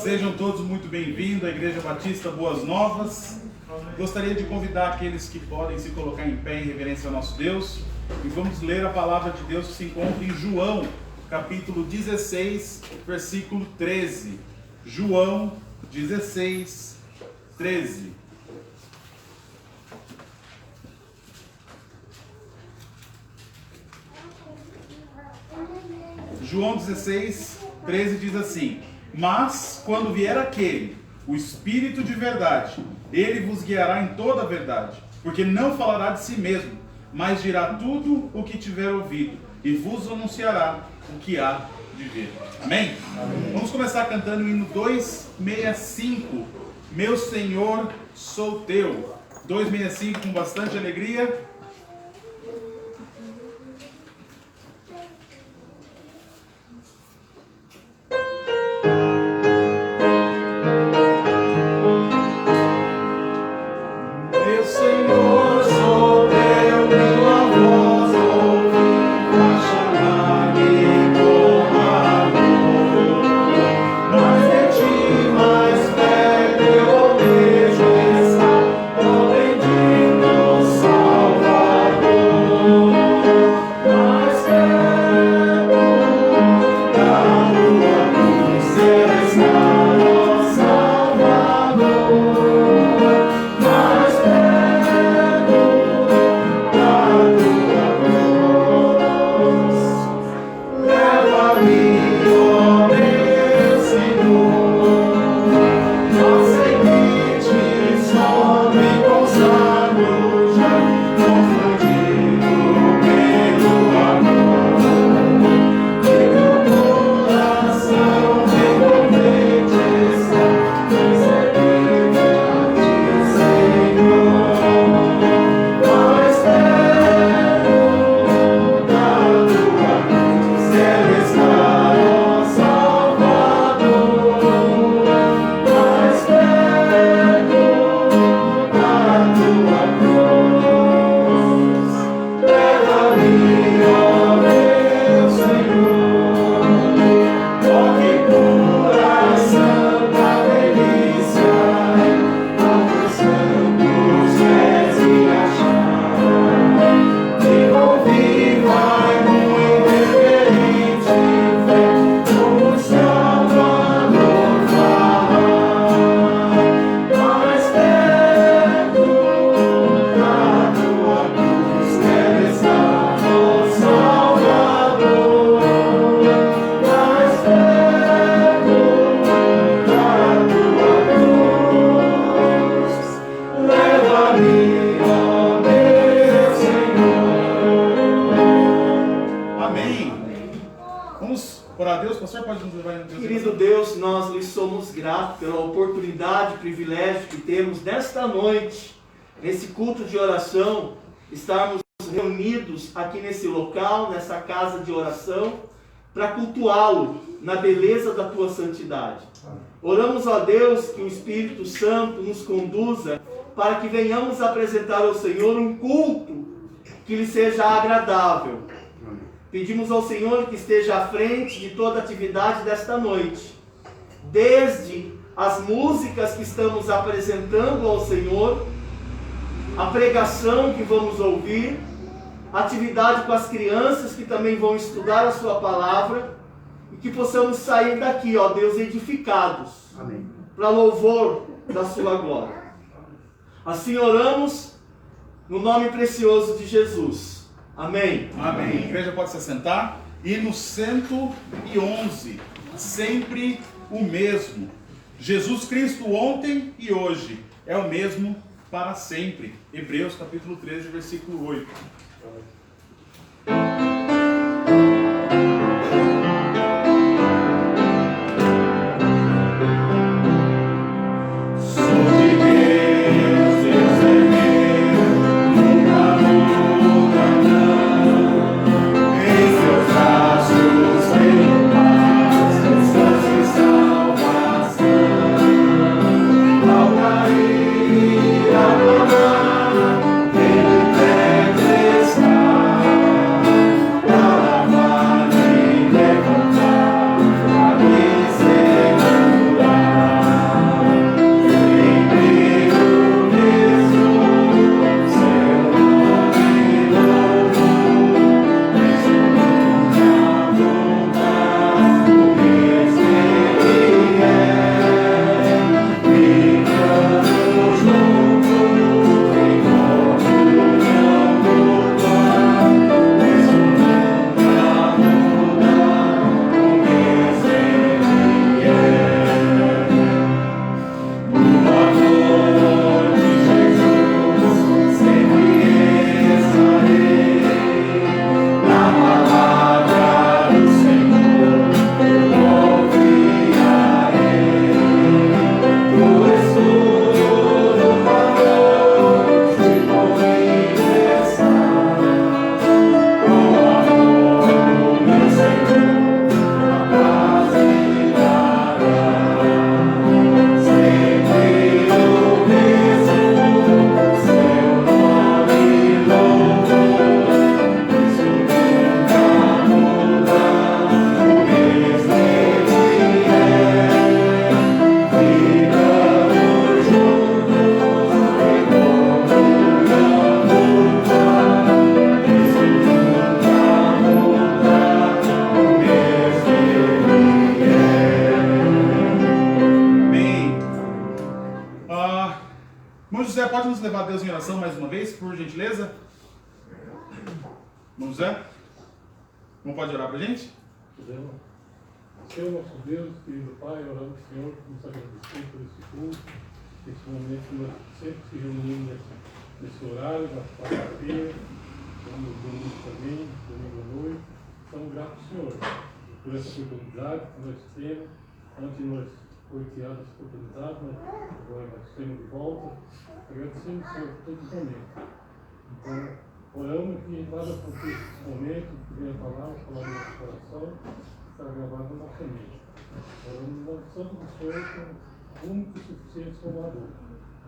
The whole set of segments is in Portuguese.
Sejam todos muito bem-vindos à Igreja Batista Boas Novas. Gostaria de convidar aqueles que podem se colocar em pé em reverência ao nosso Deus e vamos ler a palavra de Deus que se encontra em João, capítulo 16, versículo 13. João 16, 13. João 16, 13 diz assim: Mas quando vier aquele, o Espírito de verdade, ele vos guiará em toda a verdade, porque não falará de si mesmo, mas dirá tudo o que tiver ouvido, e vos anunciará o que há de ver. Amém? Amém. Vamos começar cantando o hino 265, Meu Senhor sou teu. 265 com bastante alegria. Querido Deus, nós lhe somos gratos pela oportunidade e privilégio que temos nesta noite, nesse culto de oração, estarmos reunidos aqui nesse local, nessa casa de oração, para cultuá-lo na beleza da tua santidade. Oramos a Deus que o Espírito Santo nos conduza para que venhamos apresentar ao Senhor um culto que lhe seja agradável. Pedimos ao Senhor que esteja à frente de toda a atividade desta noite, desde as músicas que estamos apresentando ao Senhor, a pregação que vamos ouvir, a atividade com as crianças que também vão estudar a sua palavra, e que possamos sair daqui, ó Deus, edificados, para louvor da sua glória. Assim oramos no nome precioso de Jesus. Amém. Amém. A igreja pode se assentar. Hino 111, sempre o mesmo. Jesus Cristo ontem e hoje é o mesmo para sempre. Hebreus capítulo 13, versículo 8. Ele deve estar. gentileza? Vamos lá? Não pode orar para a gente? Podemos. Senhor nosso Deus, querido Pai, oramos, Senhor, nos agradecer por esse culto, esse momento que nós sempre se reunimos nesse horário, na quarta-feira, no domingo também, domingo à noite. Estamos gratos, Senhor, por essa oportunidade que nós temos. Antes nós foi tirada essa oportunidade, mas agora nós temos de volta. Agradecemos, Senhor, por todo o momento. Então, oramos que nada aconteça nesse momento, que venha a palavra no nosso coração, está gravado na nossa mente. Oramos no santo do Senhor, com o único e suficiente Salvador.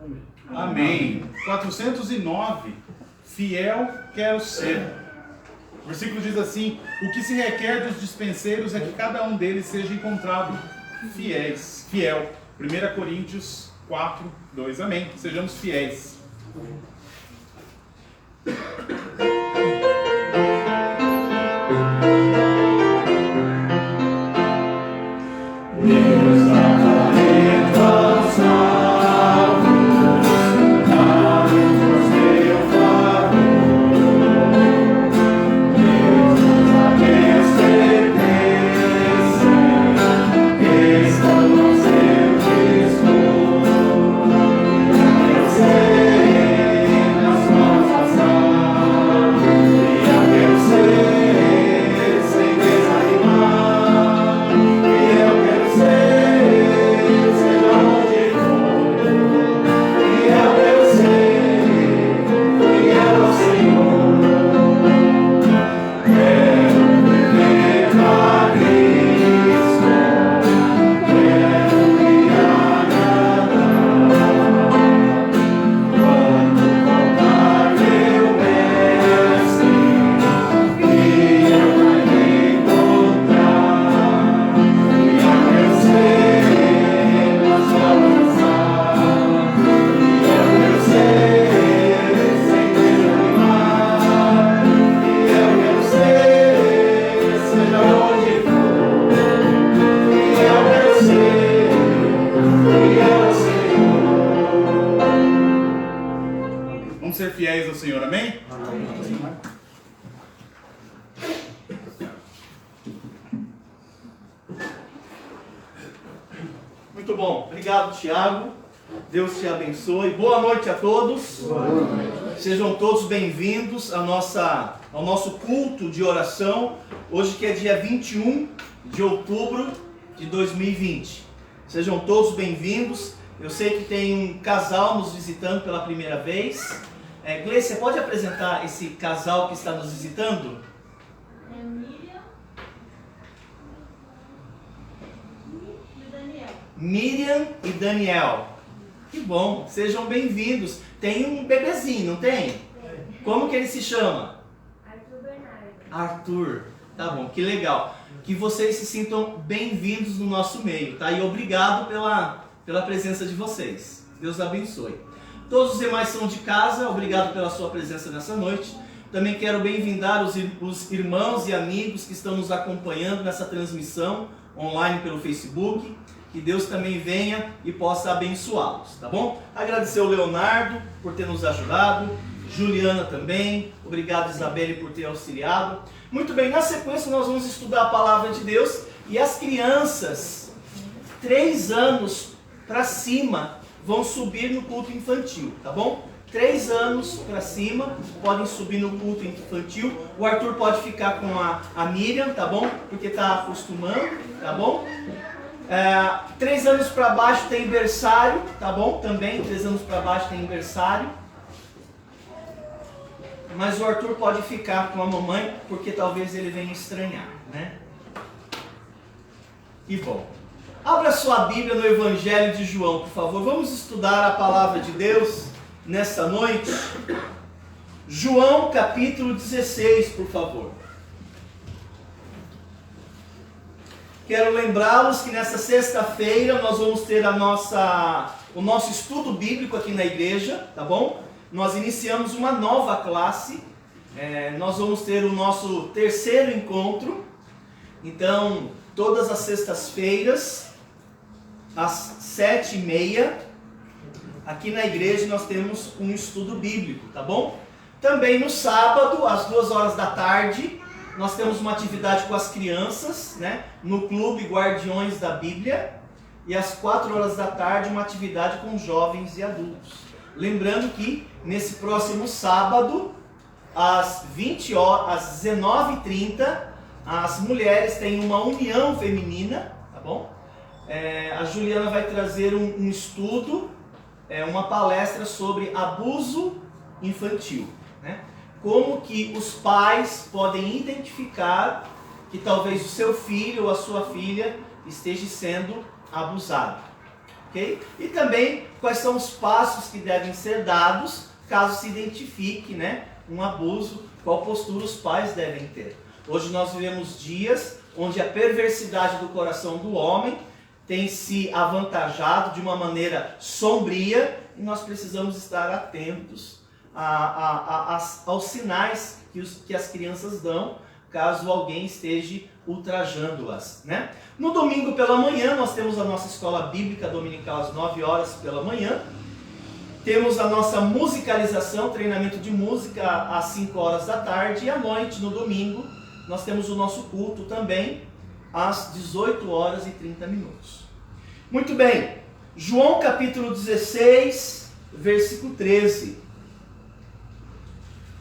Amém. Amém. 409. Fiel quero ser. O versículo diz assim: o que se requer dos dispenseiros é que cada um deles seja encontrado fiel. 1 Coríntios 4, 2. Amém. Sejamos fiéis. Vamos ser fiéis ao Senhor, amém? Amém. Muito bom. Obrigado, Tiago. Deus te abençoe. Boa noite a todos. Boa noite. Sejam todos bem-vindos ao nosso culto de oração. Hoje que é dia 21 de outubro de 2020. Sejam todos bem-vindos. Eu sei que tem um casal nos visitando pela primeira vez. Gleice, você pode apresentar esse casal que está nos visitando? É Miriam e Daniel. Miriam e Daniel. Que bom, sejam bem-vindos. Tem um bebezinho, não tem? Como que ele se chama? Arthur Bernardo. Arthur. Tá bom, que legal. Que vocês se sintam bem-vindos no nosso meio, tá? E obrigado pela presença de vocês. Deus abençoe. Todos os demais são de casa, obrigado pela sua presença nessa noite. Também quero bem-vindar os irmãos e amigos que estão nos acompanhando nessa transmissão online pelo Facebook. Que Deus também venha e possa abençoá-los, tá bom? Agradecer ao Leonardo por ter nos ajudado, Juliana também, obrigado Isabelle por ter auxiliado. Muito bem, na sequência nós vamos estudar a palavra de Deus e as crianças, 3 anos para cima, vão subir no culto infantil, tá bom? 3 anos para cima, podem subir no culto infantil. O Arthur pode ficar com a Miriam, tá bom? Porque está acostumando, tá bom? 3 anos para baixo tem berçário, tá bom? Também, 3 anos para baixo tem berçário. Mas o Arthur pode ficar com a mamãe, porque talvez ele venha estranhar, né? Que bom. Abra sua Bíblia no Evangelho de João, por favor. Vamos estudar a palavra de Deus nessa noite. João capítulo 16, por favor. Quero lembrá-los que nessa sexta-feira nós vamos ter o nosso estudo bíblico aqui na igreja, tá bom? Nós iniciamos uma nova classe. Nós vamos ter o nosso 3º encontro. Então, todas as sextas-feiras, às 7h30, aqui na igreja nós temos um estudo bíblico, tá bom? Também no sábado, às 2 horas da tarde, nós temos uma atividade com as crianças, né? No Clube Guardiões da Bíblia. E às 4 horas da tarde, uma atividade com jovens e adultos. Lembrando que nesse próximo sábado, às 20 horas, às 19h30, as mulheres têm uma união feminina, tá bom? A Juliana vai trazer um estudo, uma palestra sobre abuso infantil, né? Como que os pais podem identificar que talvez o seu filho ou a sua filha esteja sendo abusado, ok? E também quais são os passos que devem ser dados caso se identifique, né, um abuso, qual postura os pais devem ter. Hoje nós vivemos dias onde a perversidade do coração do homem tem se avantajado de uma maneira sombria e nós precisamos estar atentos aos sinais que as crianças dão caso alguém esteja ultrajando-as, né? No domingo pela manhã nós temos a nossa escola bíblica dominical às 9 horas pela manhã. Temos a nossa musicalização, treinamento de música às 5 horas da tarde. E à noite, no domingo, nós temos o nosso culto também às 18 horas e 30 minutos. Muito bem, João capítulo 16, versículo 13.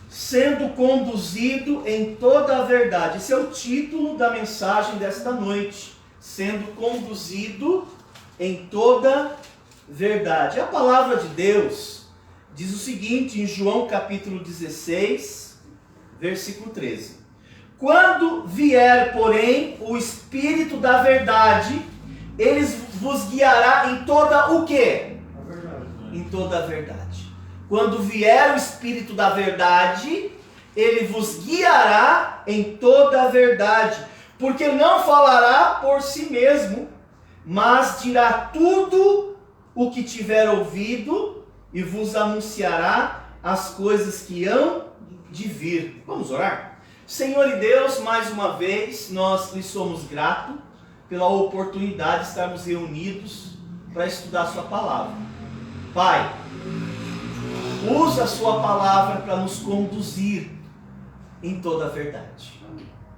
Sendo conduzido em toda a verdade. Esse é o título da mensagem desta noite. Sendo conduzido em toda verdade. A palavra de Deus diz o seguinte em João capítulo 16, versículo 13. Quando vier, porém, o Espírito da verdade, ele vos guiará em toda o quê? A verdade. Em toda a verdade. Quando vier o Espírito da verdade, ele vos guiará em toda a verdade, porque não falará por si mesmo, mas dirá tudo o que tiver ouvido e vos anunciará as coisas que hão de vir. Vamos orar? Senhor e Deus, mais uma vez, nós lhe somos gratos pela oportunidade de estarmos reunidos para estudar a sua palavra. Pai, usa a sua palavra para nos conduzir em toda a verdade.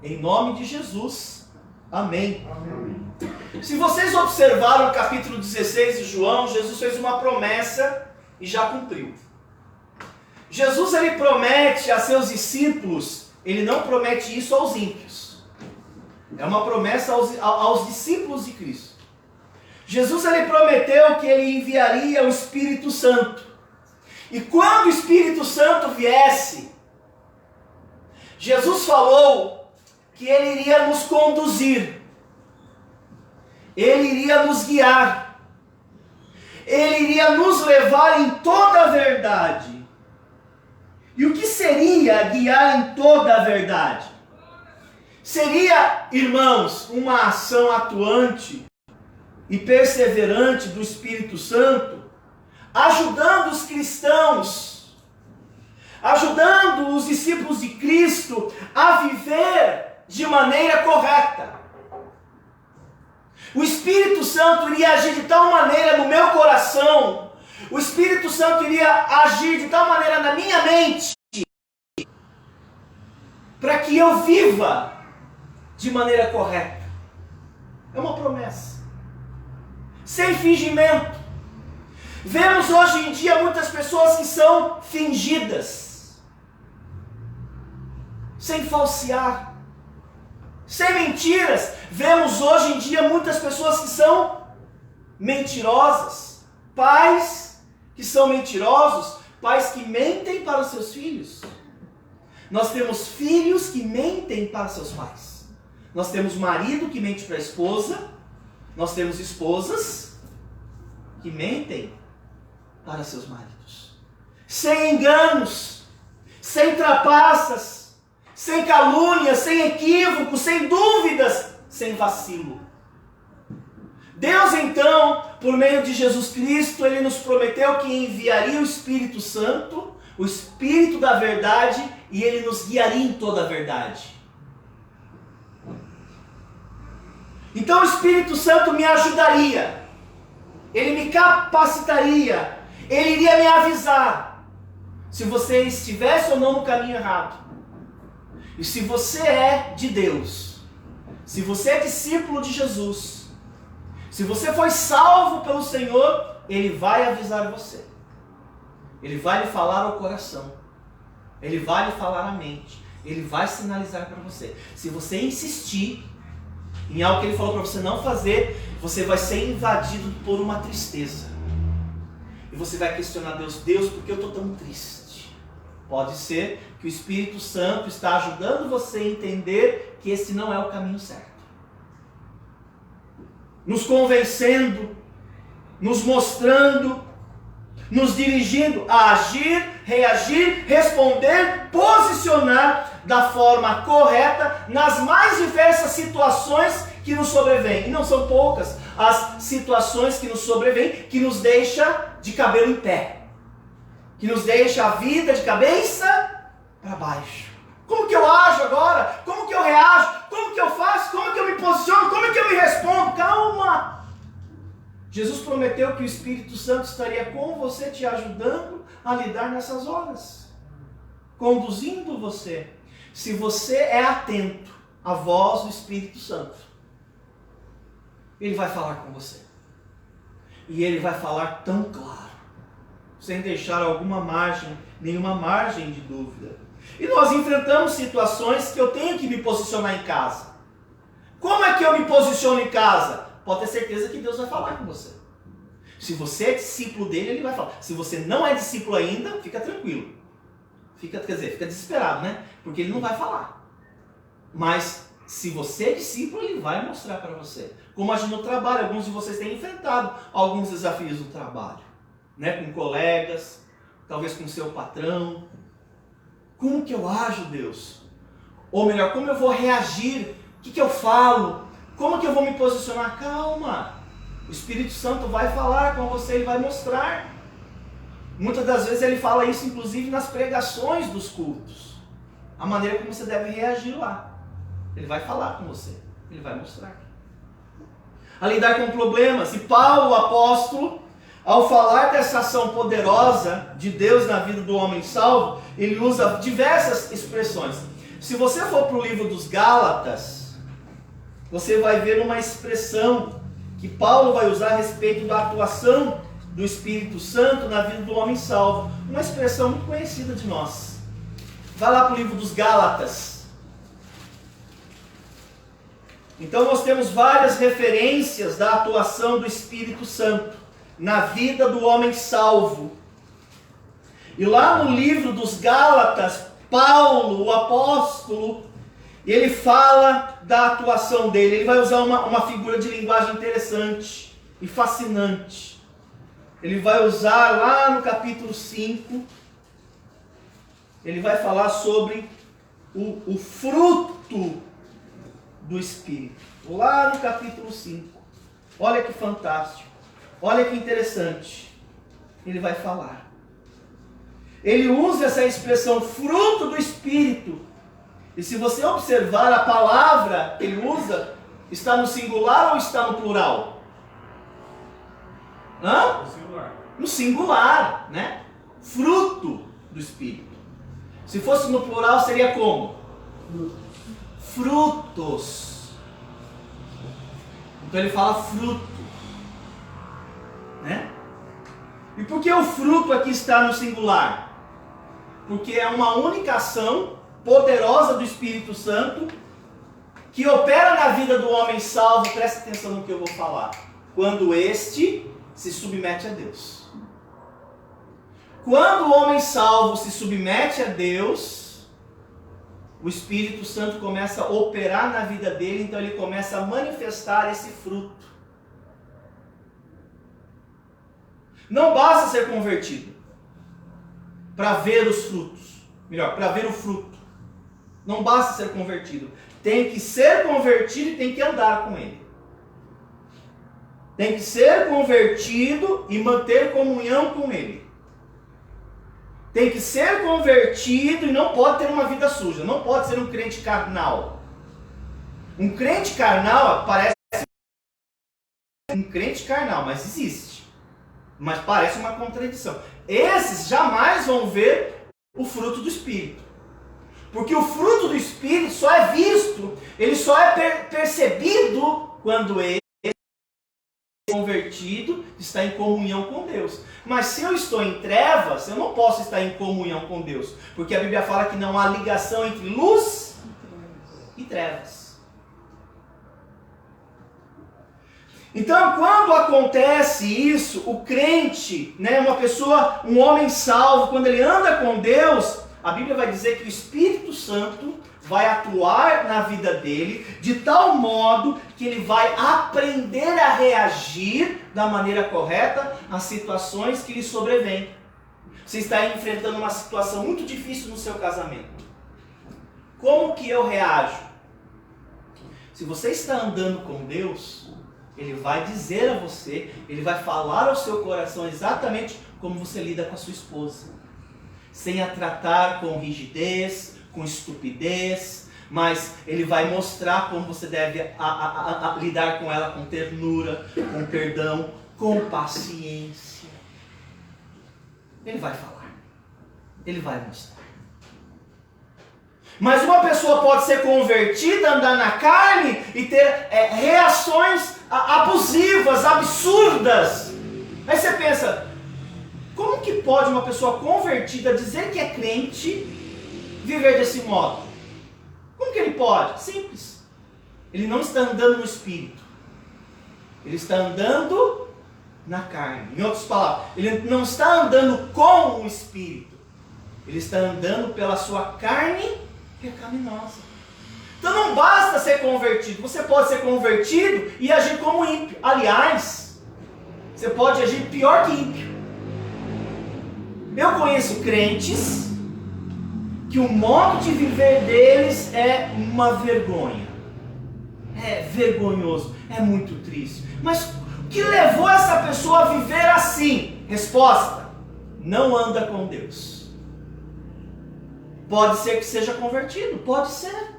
Em nome de Jesus, amém. Amém. Se vocês observaram o capítulo 16 de João, Jesus fez uma promessa e já cumpriu. Jesus, ele promete a seus discípulos, ele não promete isso aos ímpios. É uma promessa aos discípulos de Cristo. Jesus, ele prometeu que ele enviaria o Espírito Santo. E quando o Espírito Santo viesse, Jesus falou que ele iria nos conduzir, ele iria nos guiar, ele iria nos levar em toda a verdade. E o que seria guiar em toda a verdade? Seria, irmãos, uma ação atuante e perseverante do Espírito Santo, ajudando os cristãos, ajudando os discípulos de Cristo a viver de maneira correta. O Espírito Santo iria agir de tal maneira no meu coração, o Espírito Santo iria agir de tal maneira na minha mente, para que eu viva de maneira correta. É uma promessa, sem fingimento. Vemos hoje em dia muitas pessoas que são fingidas, sem falsear, sem mentiras. Vemos hoje em dia muitas pessoas que são mentirosas, pais que são mentirosos, pais que mentem para os seus filhos. Nós temos filhos que mentem para seus pais. Nós temos marido que mente para a esposa. Nós temos esposas que mentem para seus maridos. Sem enganos, sem trapaças, sem calúnias, sem equívocos, sem dúvidas, sem vacilo. Deus então, por meio de Jesus Cristo, ele nos prometeu que enviaria o Espírito Santo, o Espírito da verdade, e ele nos guiaria em toda a verdade. Então o Espírito Santo me ajudaria, ele me capacitaria, ele iria me avisar se você estivesse ou não no caminho errado. E se você é de Deus, se você é discípulo de Jesus, se você foi salvo pelo Senhor, Ele vai avisar você. Ele vai lhe falar ao coração. Ele vai lhe falar à mente. Ele vai sinalizar para você. Se você insistir em algo que Ele falou para você não fazer, você vai ser invadido por uma tristeza. E você vai questionar Deus: Deus, por que eu estou tão triste? Pode ser que o Espírito Santo está ajudando você a entender que esse não é o caminho certo. Nos convencendo, nos mostrando, nos dirigindo a agir, reagir, responder, posicionar da forma correta nas mais diversas situações que nos sobrevêm. E não são poucas as situações que nos sobrevêm, que nos deixa de cabelo em pé, que nos deixa a vida de cabeça para baixo. Como que eu ajo agora? Como que eu reajo? Como que eu faço? Como que eu me posiciono? Como que eu me respondo? Calma! Jesus prometeu que o Espírito Santo estaria com você, te ajudando a lidar nessas horas, conduzindo você. Se você é atento à voz do Espírito Santo, Ele vai falar com você. E Ele vai falar tão claro, sem deixar nenhuma margem de dúvida. E nós enfrentamos situações que eu tenho que me posicionar em casa. Como é que eu me posiciono em casa? Pode ter certeza que Deus vai falar com você. Se você é discípulo dele, Ele vai falar. Se você não é discípulo ainda, fica tranquilo. Fica desesperado, né? Porque Ele não vai falar. Mas se você é discípulo, Ele vai mostrar para você. Como agir no trabalho. Alguns de vocês têm enfrentado alguns desafios no trabalho, né? Com colegas, talvez com seu patrão. Como que eu ajo, Deus? Ou melhor, como eu vou reagir? O que eu falo? Como que eu vou me posicionar? Calma! O Espírito Santo vai falar com você, Ele vai mostrar. Muitas das vezes Ele fala isso, inclusive, nas pregações dos cultos. A maneira como você deve reagir lá. Ele vai falar com você. Ele vai mostrar. A lidar com problemas. E Paulo, o apóstolo, ao falar dessa ação poderosa de Deus na vida do homem salvo, ele usa diversas expressões. Se você for para o livro dos Gálatas, você vai ver uma expressão que Paulo vai usar a respeito da atuação do Espírito Santo na vida do homem salvo. Uma expressão muito conhecida de nós. Vai lá para o livro dos Gálatas. Então nós temos várias referências da atuação do Espírito Santo na vida do homem salvo. E lá no livro dos Gálatas, Paulo, o apóstolo, ele fala da atuação dele. Ele vai usar uma figura de linguagem interessante e fascinante. Ele vai usar lá no capítulo 5, ele vai falar sobre o fruto do Espírito. Lá no capítulo 5. Olha que fantástico. Olha que interessante. Ele vai falar. Ele usa essa expressão fruto do Espírito. E se você observar a palavra que ele usa, está no singular ou está no plural? Hã? No singular. No singular, né? Fruto do Espírito. Se fosse no plural, seria como? Frutos. Então ele fala fruto, né? E por que o fruto aqui está no singular? Porque é uma única ação poderosa do Espírito Santo que opera na vida do homem salvo. Presta atenção no que eu vou falar. Quando este se submete a Deus. Quando o homem salvo se submete a Deus, o Espírito Santo começa a operar na vida dele, então ele começa a manifestar esse fruto. Não basta ser convertido para ver os frutos. Melhor, para ver o fruto. Não basta ser convertido. Tem que ser convertido e tem que andar com ele. Tem que ser convertido e manter comunhão com ele. Tem que ser convertido e não pode ter uma vida suja. Não pode ser um crente carnal. Um crente carnal parece um crente carnal, mas existe. Mas parece uma contradição. Esses jamais vão ver o fruto do Espírito. Porque o fruto do Espírito só é visto, ele só é percebido quando ele é convertido, está em comunhão com Deus. Mas se eu estou em trevas, eu não posso estar em comunhão com Deus. Porque a Bíblia fala que não há ligação entre luz e trevas. Então, quando acontece isso, o crente, né, uma pessoa, um homem salvo, quando ele anda com Deus, a Bíblia vai dizer que o Espírito Santo vai atuar na vida dele de tal modo que ele vai aprender a reagir da maneira correta às situações que lhe sobrevêm. Você está enfrentando uma situação muito difícil no seu casamento. Como que eu reajo? Se você está andando com Deus, Ele vai dizer a você, Ele vai falar ao seu coração exatamente como você lida com a sua esposa. Sem a tratar com rigidez, com estupidez, mas Ele vai mostrar como você deve lidar com ela com ternura, com perdão, com paciência. Ele vai falar, Ele vai mostrar. Mas uma pessoa pode ser convertida, andar na carne e ter reações abusivas, absurdas. Aí você pensa, como que pode uma pessoa convertida dizer que é crente viver desse modo? Como que ele pode? Simples. Ele não está andando no Espírito. Ele está andando na carne. Em outras palavras, ele não está andando com o Espírito. Ele está andando pela sua carne pecaminosa. Então não basta ser convertido. Você pode ser convertido e agir como ímpio. Aliás, você pode agir pior que ímpio. Eu conheço crentes que o modo de viver deles é uma vergonha. É vergonhoso, é muito triste. Mas o que levou essa pessoa a viver assim? Resposta: não anda com Deus. Pode ser que seja convertido, pode ser.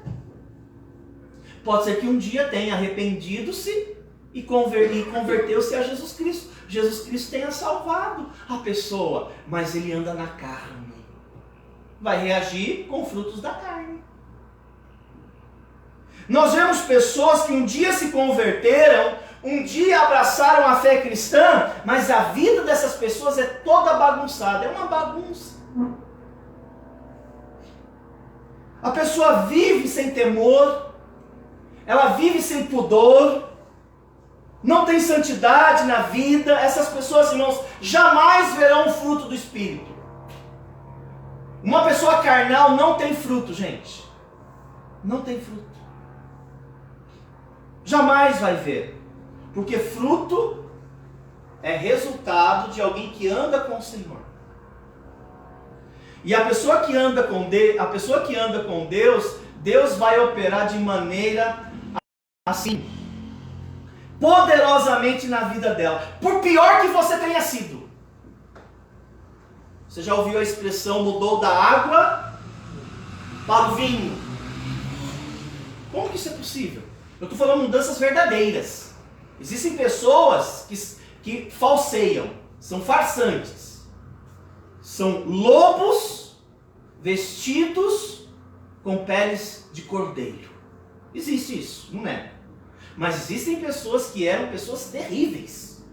Pode ser que um dia tenha arrependido-se e converteu-se a Jesus Cristo. Jesus Cristo tenha salvado a pessoa, mas ele anda na carne. Vai reagir com frutos da carne. Nós vemos pessoas que um dia se converteram, um dia abraçaram a fé cristã, mas a vida dessas pessoas é toda bagunçada, é uma bagunça. A pessoa vive sem temor, ela vive sem pudor, não tem santidade na vida. Essas pessoas, irmãos, jamais verão o fruto do Espírito. Uma pessoa carnal não tem fruto, gente. Não tem fruto. Jamais vai ver. Porque fruto é resultado de alguém que anda com o Senhor. E a pessoa que anda com Deus, Deus vai operar de maneira assim, poderosamente na vida dela. Por pior que você tenha sido. Você já ouviu a expressão mudou da água para o vinho? Como que isso é possível? Eu estou falando mudanças verdadeiras. Existem pessoas que falseiam, são farsantes. São lobos vestidos com peles de cordeiro. Existe isso, não é? Mas existem pessoas que eram pessoas terríveis.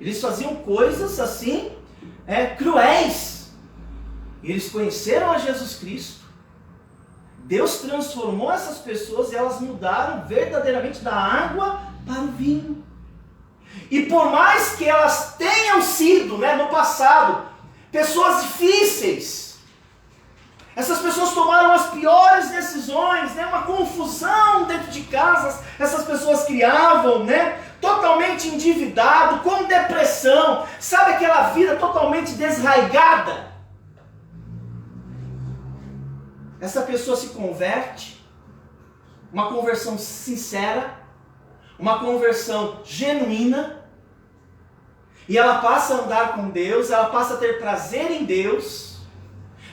Eles faziam coisas assim, cruéis. E eles conheceram a Jesus Cristo. Deus transformou essas pessoas e elas mudaram verdadeiramente da água para o vinho. E por mais que elas tenham sido, no passado, pessoas difíceis, essas pessoas tomaram as piores decisões, uma confusão dentro de casa, essas pessoas criavam, totalmente endividado, com depressão, sabe aquela vida totalmente desraigada? Essa pessoa se converte, uma conversão sincera, uma conversão genuína, e ela passa a andar com Deus, ela passa a ter prazer em Deus.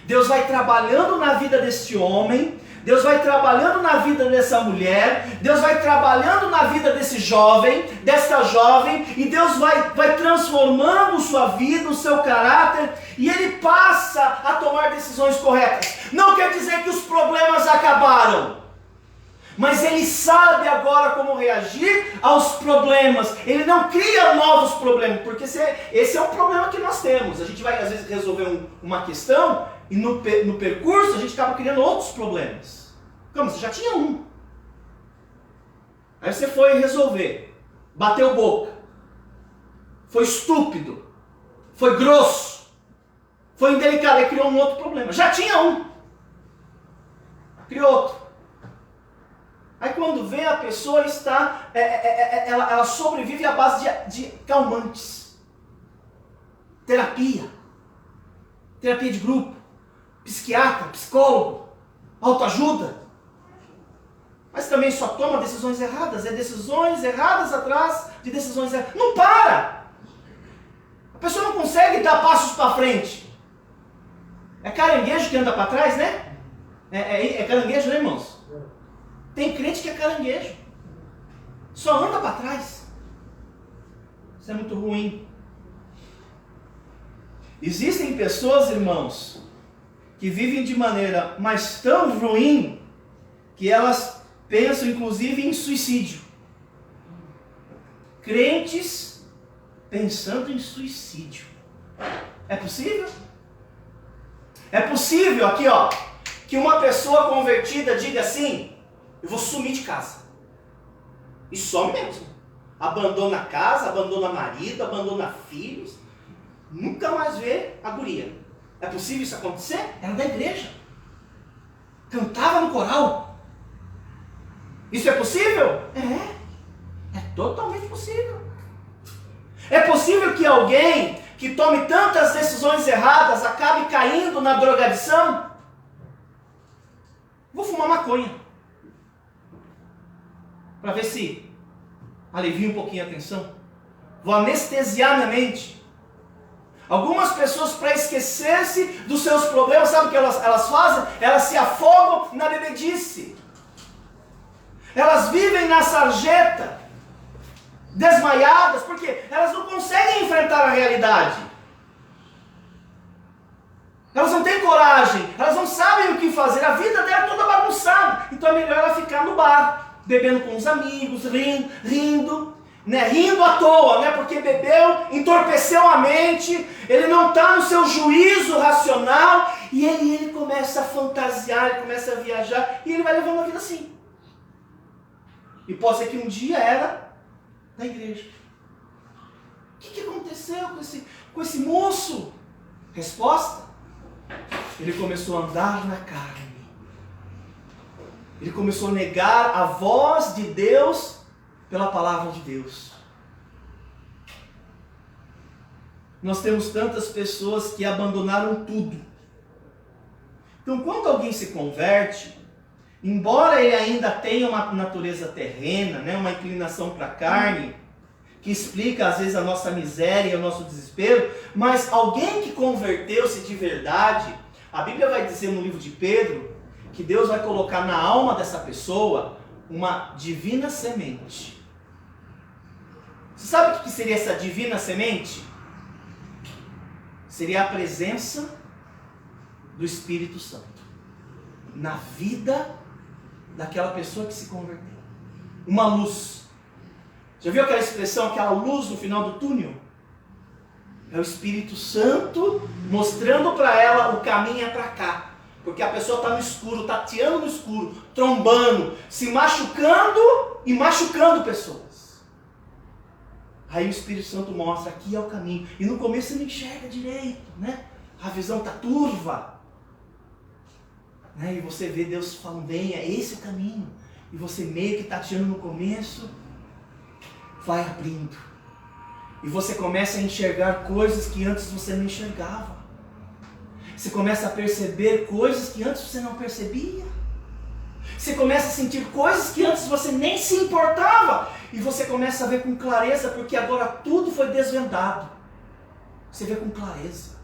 Deus vai trabalhando na vida deste homem, Deus vai trabalhando na vida dessa mulher, Deus vai trabalhando na vida desse jovem, desta jovem, e Deus vai transformando sua vida, o seu caráter, e ele passa a tomar decisões corretas. Não quer dizer que os problemas acabaram, mas ele sabe agora como reagir aos problemas. Ele não cria novos problemas, porque esse é um problema que nós temos. A gente vai às vezes resolver uma questão e no percurso a gente acaba criando outros problemas. Como? Você já tinha um. Aí você foi resolver, bateu boca, foi estúpido, foi grosso, foi indelicado, aí criou um outro problema. Já tinha um, criou outro. Aí quando vê, a pessoa está, ela sobrevive à base de calmantes, terapia de grupo, psiquiatra, psicólogo, autoajuda. Mas também só toma decisões erradas, decisões erradas atrás de decisões erradas. Não para! A pessoa não consegue dar passos para frente. É caranguejo que anda para trás, né? É caranguejo, né, irmãos? Tem crente que é caranguejo. Só anda para trás. Isso é muito ruim. Existem pessoas, irmãos, que vivem de maneira mais tão ruim que elas pensam inclusive em suicídio. Crentes pensando em suicídio. É possível? É possível aqui, ó, que uma pessoa convertida diga assim: eu vou sumir de casa. E some mesmo. Abandona a casa, abandona marido, abandona filhos. Nunca mais vê a guria. É possível isso acontecer? Era da igreja. Cantava no coral. Isso é possível? É totalmente possível. É possível que alguém que tome tantas decisões erradas acabe caindo na drogadição? Vou fumar maconha, para ver se alivia um pouquinho a tensão. Vou anestesiar minha mente. Algumas pessoas, para esquecer-se dos seus problemas, sabe o que elas fazem? Elas se afogam na bebedice. Elas vivem na sarjeta, desmaiadas, porque elas não conseguem enfrentar a realidade. Elas não têm coragem, elas não sabem o que fazer, a vida dela é toda bagunçada. Então é melhor ela ficar no bar, bebendo com os amigos, rindo, né? Rindo à toa, né? Porque bebeu, entorpeceu a mente, ele não está no seu juízo racional, e ele começa a fantasiar, ele começa a viajar, e ele vai levando a vida assim. E pode ser que um dia era da igreja. O que aconteceu com esse moço? Resposta: ele começou a andar na carne. Ele começou a negar a voz de Deus pela palavra de Deus. Nós temos tantas pessoas que abandonaram tudo. Então, quando alguém se converte, embora ele ainda tenha uma natureza terrena, né, uma inclinação para a carne, que explica às vezes a nossa miséria e o nosso desespero, mas alguém que converteu-se de verdade, a Bíblia vai dizer no livro de Pedro, que Deus vai colocar na alma dessa pessoa uma divina semente. Você sabe o que seria essa divina semente? Seria a presença do Espírito Santo na vida daquela pessoa que se converteu. Uma luz. Já viu aquela expressão, aquela luz no final do túnel? É o Espírito Santo mostrando para ela o caminho é para cá. Porque a pessoa está no escuro, tateando no escuro, trombando, se machucando e machucando pessoas. Aí o Espírito Santo mostra, aqui é o caminho. E no começo você não enxerga direito, né? A visão está turva. Né? E você vê Deus falando, bem, é esse o caminho. E você meio que tateando no começo, vai abrindo. E você começa a enxergar coisas que antes você não enxergava. Você começa a perceber coisas que antes você não percebia. Você começa a sentir coisas que antes você nem se importava. E você começa a ver com clareza, porque agora tudo foi desvendado. Você vê com clareza.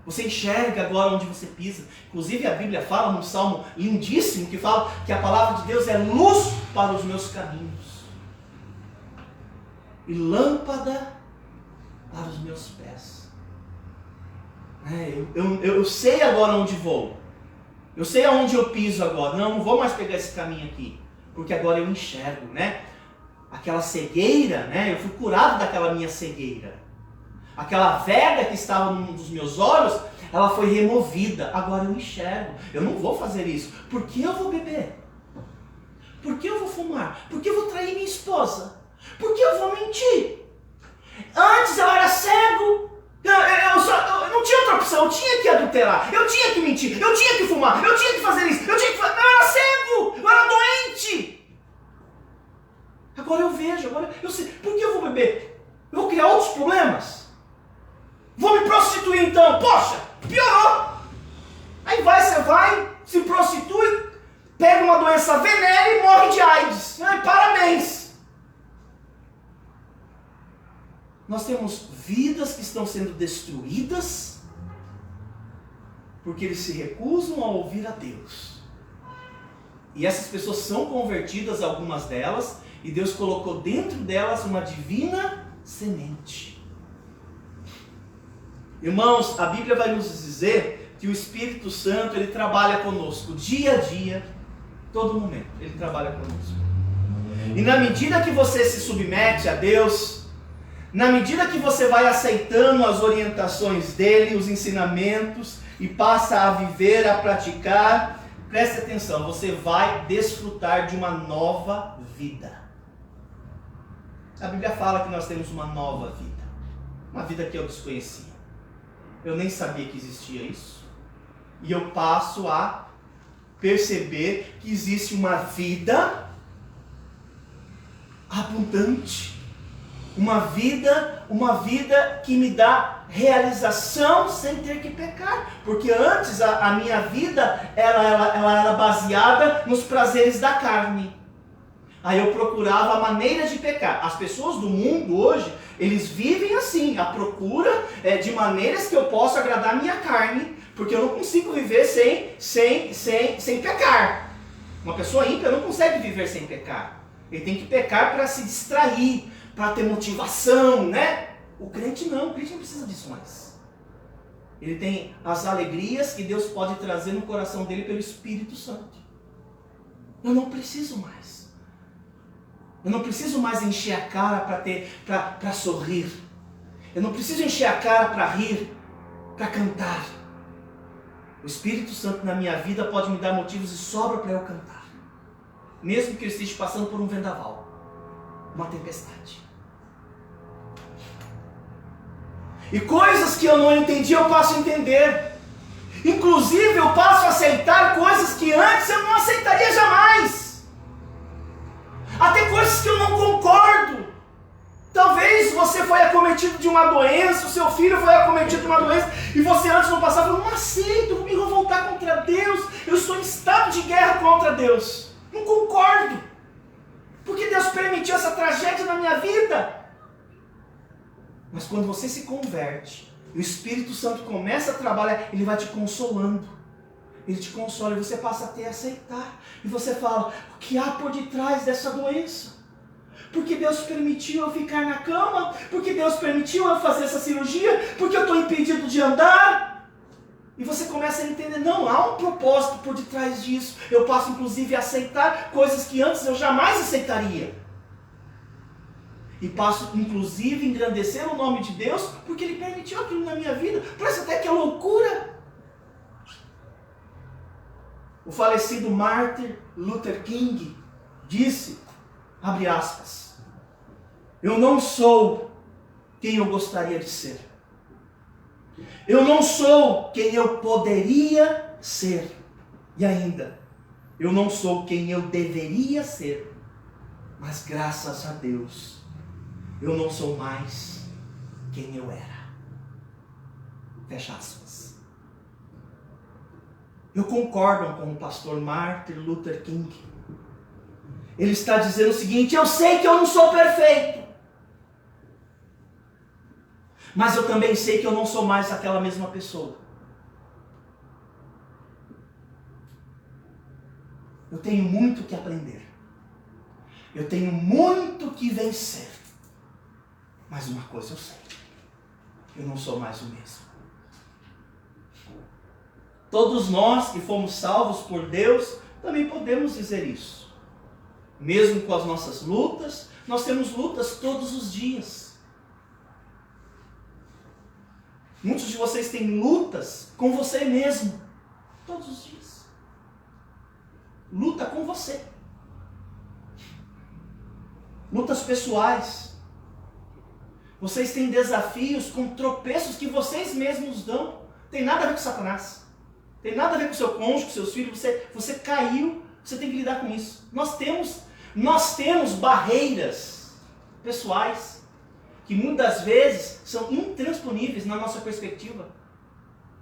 Você enxerga agora onde você pisa. Inclusive a Bíblia fala num salmo lindíssimo, que fala que a palavra de Deus é luz para os meus caminhos e lâmpada para os meus pés. Eu sei agora onde vou. Eu sei aonde eu piso agora. Não vou mais pegar esse caminho aqui. Porque agora eu enxergo, né? Aquela cegueira, né? Eu fui curado daquela minha cegueira. Aquela verga que estava num dos meus olhos, ela foi removida. Agora eu enxergo. Eu não vou fazer isso. Por que eu vou beber? Por que eu vou fumar? Por que eu vou trair minha esposa? Por que eu vou mentir? Antes eu era cego. Eu não tinha outra opção. Eu tinha que adulterar. Eu tinha que mentir. Eu tinha que fumar. Eu tinha que fazer isso. Eu era cego. Eu era doente. Agora eu vejo. Agora eu sei. Por que eu vou beber? Eu vou criar outros problemas? Vou me prostituir então. Poxa, piorou. Aí você vai, se prostitui, pega uma doença venérea e morre de AIDS. Ai, parabéns. Nós temos vidas que estão sendo destruídas porque eles se recusam a ouvir a Deus. E essas pessoas são convertidas, algumas delas, e Deus colocou dentro delas uma divina semente. Irmãos, a Bíblia vai nos dizer que o Espírito Santo, ele trabalha conosco dia a dia, todo momento, ele trabalha conosco. E na medida que você se submete a Deus, na medida que você vai aceitando as orientações dele, os ensinamentos, e passa a viver, a praticar, preste atenção, você vai desfrutar de uma nova vida. A Bíblia fala que nós temos uma nova vida, uma vida que eu desconhecia. Eu nem sabia que existia isso. E eu passo a perceber que existe uma vida abundante. Uma vida que me dá realização sem ter que pecar. Porque antes a minha vida ela era baseada nos prazeres da carne. Aí eu procurava a maneira de pecar. As pessoas do mundo hoje, eles vivem assim, à procura de maneiras que eu possa agradar a minha carne, porque eu não consigo viver sem pecar. Uma pessoa ímpia não consegue viver sem pecar. Ele tem que pecar para se distrair, para ter motivação, né? O crente não precisa disso mais. Ele tem as alegrias que Deus pode trazer no coração dele pelo Espírito Santo. Eu não preciso mais. Eu não preciso mais encher a cara para sorrir. Eu não preciso encher a cara para rir, para cantar. O Espírito Santo na minha vida pode me dar motivos de sobra para eu cantar. Mesmo que eu esteja passando por um vendaval, uma tempestade. E coisas que eu não entendi, eu passo a entender. Inclusive, eu passo a aceitar coisas que antes eu não aceitaria jamais. Até coisas que eu não concordo. Talvez você foi acometido de uma doença, o seu filho foi acometido de uma doença, e você antes não passava, eu não aceito, eu vou me revoltar contra Deus, eu estou em estado de guerra contra Deus. Não concordo. Porque Deus permitiu essa tragédia na minha vida. Mas quando você se converte, o Espírito Santo começa a trabalhar, ele vai te consolando. Ele te consola e você passa a ter a aceitar. E você fala, o que há por detrás dessa doença? Porque Deus permitiu eu ficar na cama? Porque Deus permitiu eu fazer essa cirurgia? Porque eu estou impedido de andar? E você começa a entender, não, há um propósito por detrás disso. Eu passo inclusive a aceitar coisas que antes eu jamais aceitaria. E passo inclusive a engrandecer o nome de Deus, porque Ele permitiu aquilo na minha vida. Parece até que é loucura. O falecido Martin Luther King disse, abre aspas, eu não sou quem eu gostaria de ser. Eu não sou quem eu poderia ser. E ainda, eu não sou quem eu deveria ser. Mas graças a Deus, eu não sou mais quem eu era. Fecha aspas. Eu concordo com o pastor Martin Luther King. Ele está dizendo o seguinte, eu sei que eu não sou perfeito. Mas eu também sei que eu não sou mais aquela mesma pessoa. Eu tenho muito que aprender. Eu tenho muito que vencer. Mas uma coisa eu sei. Eu não sou mais o mesmo. Todos nós que fomos salvos por Deus, também podemos dizer isso. Mesmo com as nossas lutas, nós temos lutas todos os dias. Muitos de vocês têm lutas com você mesmo, todos os dias. Luta com você. Lutas pessoais. Vocês têm desafios com tropeços que vocês mesmos dão. Tem nada a ver com Satanás. Tem nada a ver com seu cônjuge, com seus filhos. Você caiu, você tem que lidar com isso. Nós temos barreiras pessoais que muitas vezes são intransponíveis na nossa perspectiva.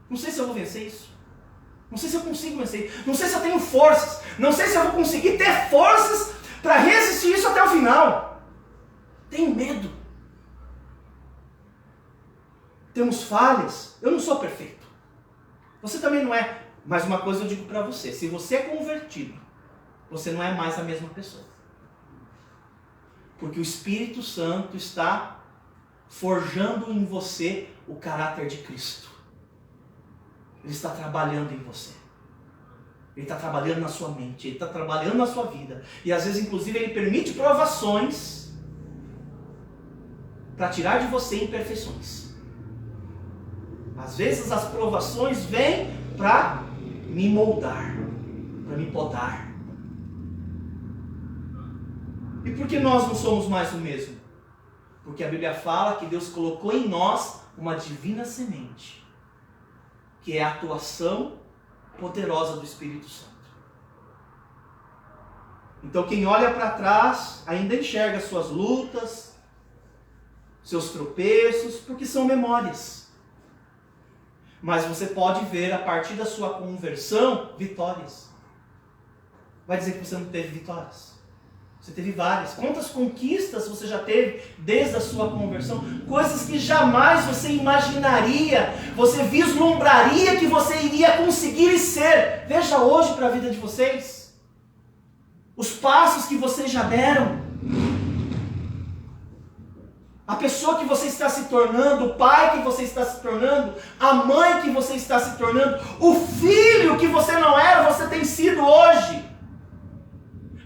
Não sei se eu vou vencer isso. Não sei se eu consigo vencer. Não sei se eu tenho forças. Não sei se eu vou conseguir ter forças para resistir isso até o final. Tenho medo. Temos falhas. Eu não sou perfeito. Você também não é. Mas uma coisa eu digo para você. Se você é convertido, você não é mais a mesma pessoa. Porque o Espírito Santo está forjando em você o caráter de Cristo. Ele está trabalhando em você. Ele está trabalhando na sua mente. Ele está trabalhando na sua vida. E às vezes, inclusive, Ele permite provações para tirar de você imperfeições. Às vezes as provações vêm para me moldar, para me podar. E por que nós não somos mais o mesmo? Porque a Bíblia fala que Deus colocou em nós uma divina semente, que é a atuação poderosa do Espírito Santo. Então quem olha para trás ainda enxerga suas lutas, seus tropeços, porque são memórias. Mas você pode ver a partir da sua conversão vitórias. Vai dizer que você não teve vitórias? Você teve várias. Quantas conquistas você já teve desde a sua conversão? Coisas que jamais você imaginaria, você vislumbraria que você iria conseguir ser. Veja hoje para a vida de vocês. Os passos que vocês já deram. A pessoa que você está se tornando, o pai que você está se tornando, a mãe que você está se tornando, o filho que você não era, você tem sido hoje.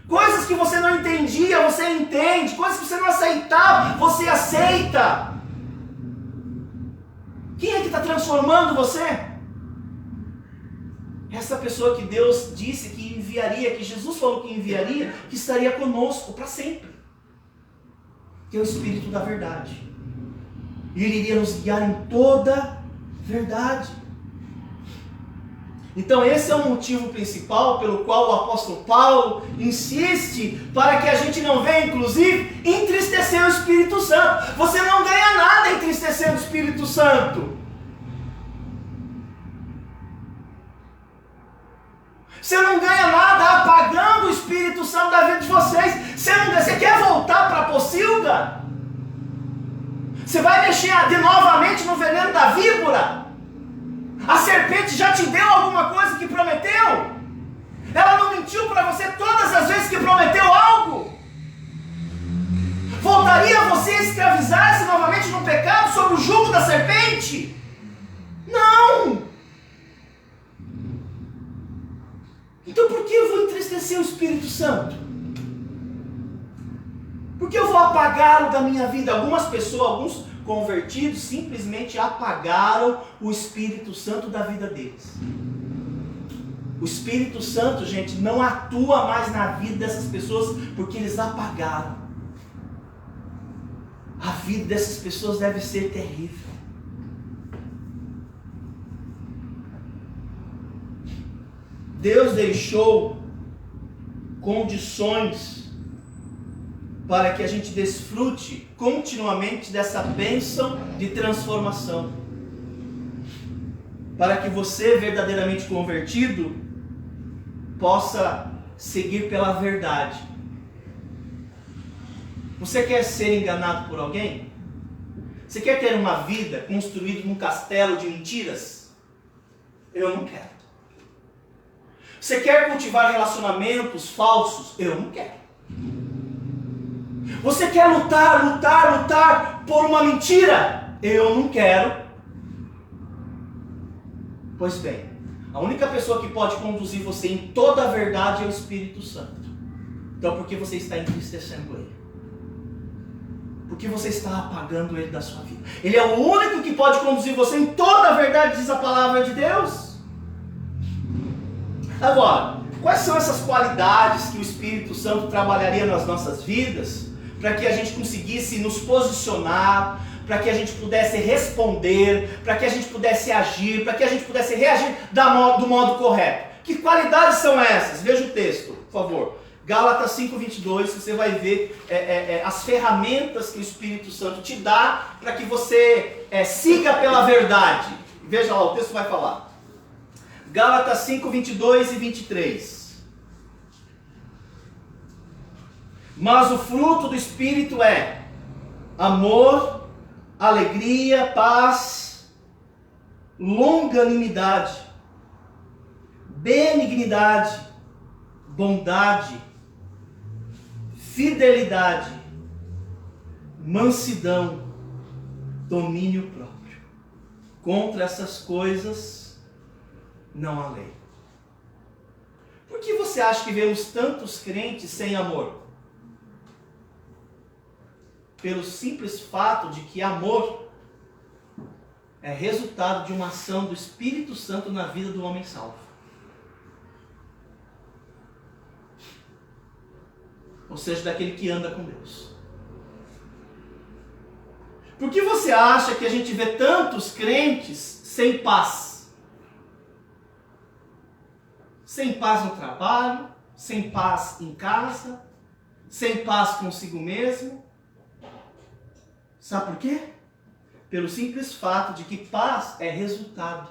Coisas que você não entendia, você entende. Coisas que você não aceitava, você aceita. Quem é que está transformando você? Essa pessoa que Deus disse que enviaria, que Jesus falou que enviaria, que estaria conosco para sempre. Que é o Espírito da verdade. E Ele iria nos guiar em toda verdade. Então esse é o motivo principal pelo qual o apóstolo Paulo insiste para que a gente não venha, inclusive, entristecer o Espírito Santo. Você não ganha nada entristecendo o Espírito Santo. Você não ganha nada apagando o Espírito Santo da vida de vocês. Você quer voltar para a pocilga? Você vai mexer novamente no veneno da víbora? A serpente já te deu alguma coisa que prometeu? Ela não mentiu para você todas as vezes que prometeu algo? Voltaria você a escravizar-se novamente no pecado sob o jugo da serpente? Não! Então por que eu vou entristecer o Espírito Santo? Por que eu vou apagá-lo da minha vida? Algumas pessoas, alguns convertidos simplesmente apagaram o Espírito Santo da vida deles. O Espírito Santo, gente, não atua mais na vida dessas pessoas porque eles apagaram. A vida dessas pessoas deve ser terrível. Deus deixou condições para que a gente desfrute continuamente dessa bênção de transformação. Para que você, verdadeiramente convertido, possa seguir pela verdade. Você quer ser enganado por alguém? Você quer ter uma vida construída num castelo de mentiras? Eu não quero. Você quer cultivar relacionamentos falsos? Eu não quero. Você quer lutar por uma mentira? Eu não quero. Pois bem, A única pessoa que pode conduzir você em toda a verdade é o Espírito Santo. Então por que você está entristecendo Ele? Por que você está apagando Ele da sua vida? Ele é o único que pode conduzir você em toda a verdade, diz a palavra de Deus. Agora, quais são essas qualidades que o Espírito Santo trabalharia nas nossas vidas para que a gente conseguisse nos posicionar, para que a gente pudesse responder, para que a gente pudesse agir, para que a gente pudesse reagir do modo correto? Que qualidades são essas? Veja o texto, por favor. Gálatas 5:22, você vai ver as ferramentas que o Espírito Santo te dá para que você siga pela verdade. Veja lá, o texto vai falar. Gálatas 5:22 e 23. Mas o fruto do Espírito é amor, alegria, paz, longanimidade, benignidade, bondade, fidelidade, mansidão, domínio próprio. Contra essas coisas não há lei. Por que você acha que vemos tantos crentes sem amor? Pelo simples fato de que amor é resultado de uma ação do Espírito Santo na vida do homem salvo. Ou seja, daquele que anda com Deus. Por que você acha que a gente vê tantos crentes sem paz? Sem paz no trabalho, sem paz em casa, sem paz consigo mesmo. Sabe por quê? Pelo simples fato de que paz é resultado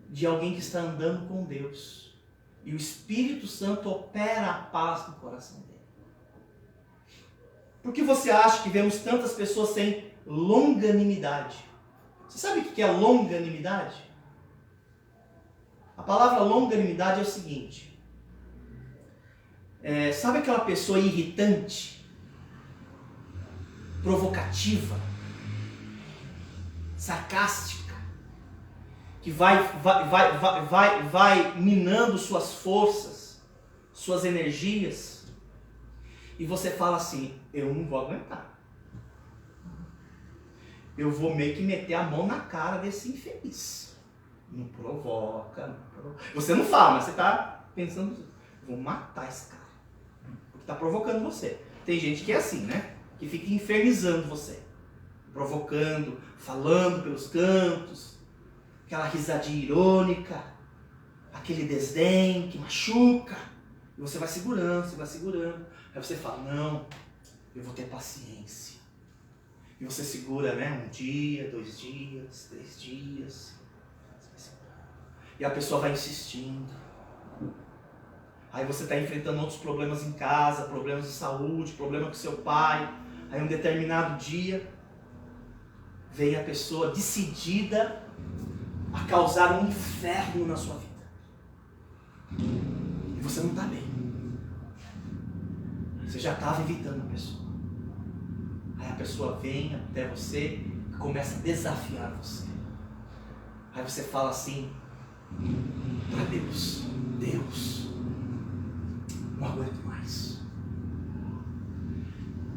de alguém que está andando com Deus. E o Espírito Santo opera a paz no coração dele. Por que você acha que vemos tantas pessoas sem longanimidade? Você sabe o que é longanimidade? A palavra longanimidade é o seguinte. Sabe aquela pessoa irritante? Provocativa? Sarcástica? Que vai minando suas forças, suas energias, e você fala assim, eu não vou aguentar. Eu vou meio que meter a mão na cara desse infeliz. Não provoca. Você não fala, mas você está pensando, vou matar esse cara, porque está provocando você. Tem gente que é assim, né? Que fica infernizando você, provocando, falando pelos cantos, aquela risadinha irônica, aquele desdém que machuca, e você vai segurando, aí você fala, não, eu vou ter paciência, e você segura, né, 1 dia, 2 dias, 3 dias, e a pessoa vai insistindo, aí você está enfrentando outros problemas em casa, problemas de saúde, problema com seu pai, aí um determinado dia, vem a pessoa decidida a causar um inferno na sua vida. E você não está bem. Você já estava evitando a pessoa. Aí a pessoa vem até você e começa a desafiar você. Aí você fala assim para Deus, Deus, não aguento mais.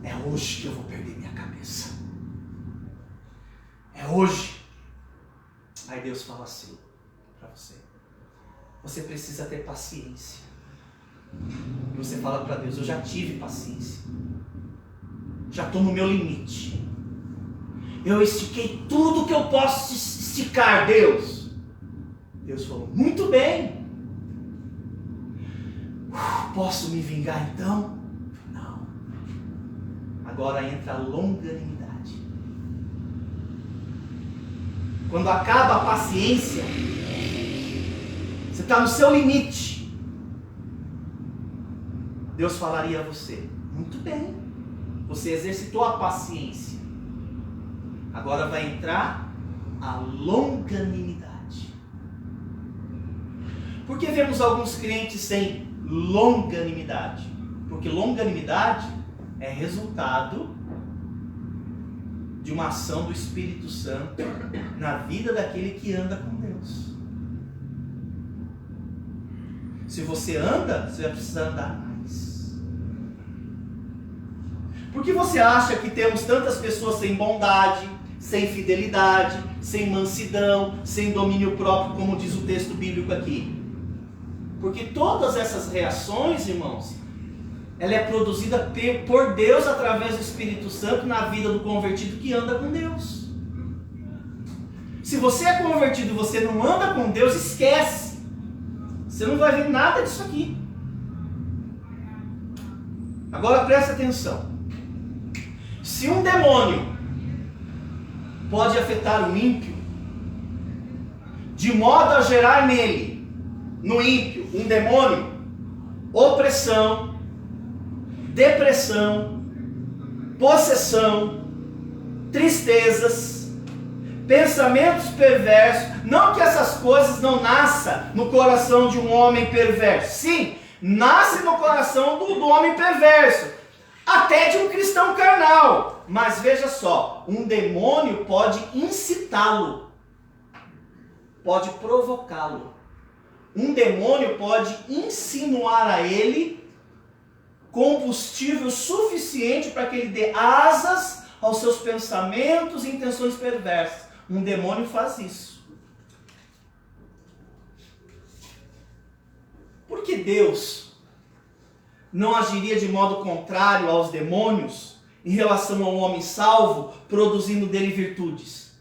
É hoje que eu vou perder minha cabeça. É hoje. Aí Deus fala assim para você, você precisa ter paciência. E você fala para Deus, eu já tive paciência, já estou no meu limite, eu estiquei tudo que eu posso esticar, Deus. Deus falou, muito bem, posso me vingar então? Não. Agora entra a longanimidade. Quando acaba a paciência, você está no seu limite. Deus falaria a você, muito bem, você exercitou a paciência. Agora vai entrar a longanimidade. Por que vemos alguns crentes sem longanimidade? Porque longanimidade é resultado de uma ação do Espírito Santo na vida daquele que anda com Deus. Se você anda, você vai precisar andar mais. Por que você acha que temos tantas pessoas sem bondade, sem fidelidade, sem mansidão, sem domínio próprio, como diz o texto bíblico aqui? Porque todas essas reações, irmãos, ela é produzida por Deus através do Espírito Santo na vida do convertido que anda com Deus. Se você é convertido e você não anda com Deus, esquece. Você não vai ver nada disso aqui. Agora preste atenção. Se um demônio pode afetar o ímpio, de modo a gerar nele, no ímpio, um demônio, opressão, depressão, possessão, tristezas, pensamentos perversos, não que essas coisas não nasçam no coração de um homem perverso. Sim, nasce no coração do homem perverso, até de um cristão carnal. Mas veja só, um demônio pode incitá-lo, pode provocá-lo. Um demônio pode insinuar a ele combustível suficiente para que ele dê asas aos seus pensamentos e intenções perversas. Um demônio faz isso. Por que Deus não agiria de modo contrário aos demônios em relação ao homem salvo, produzindo dele virtudes?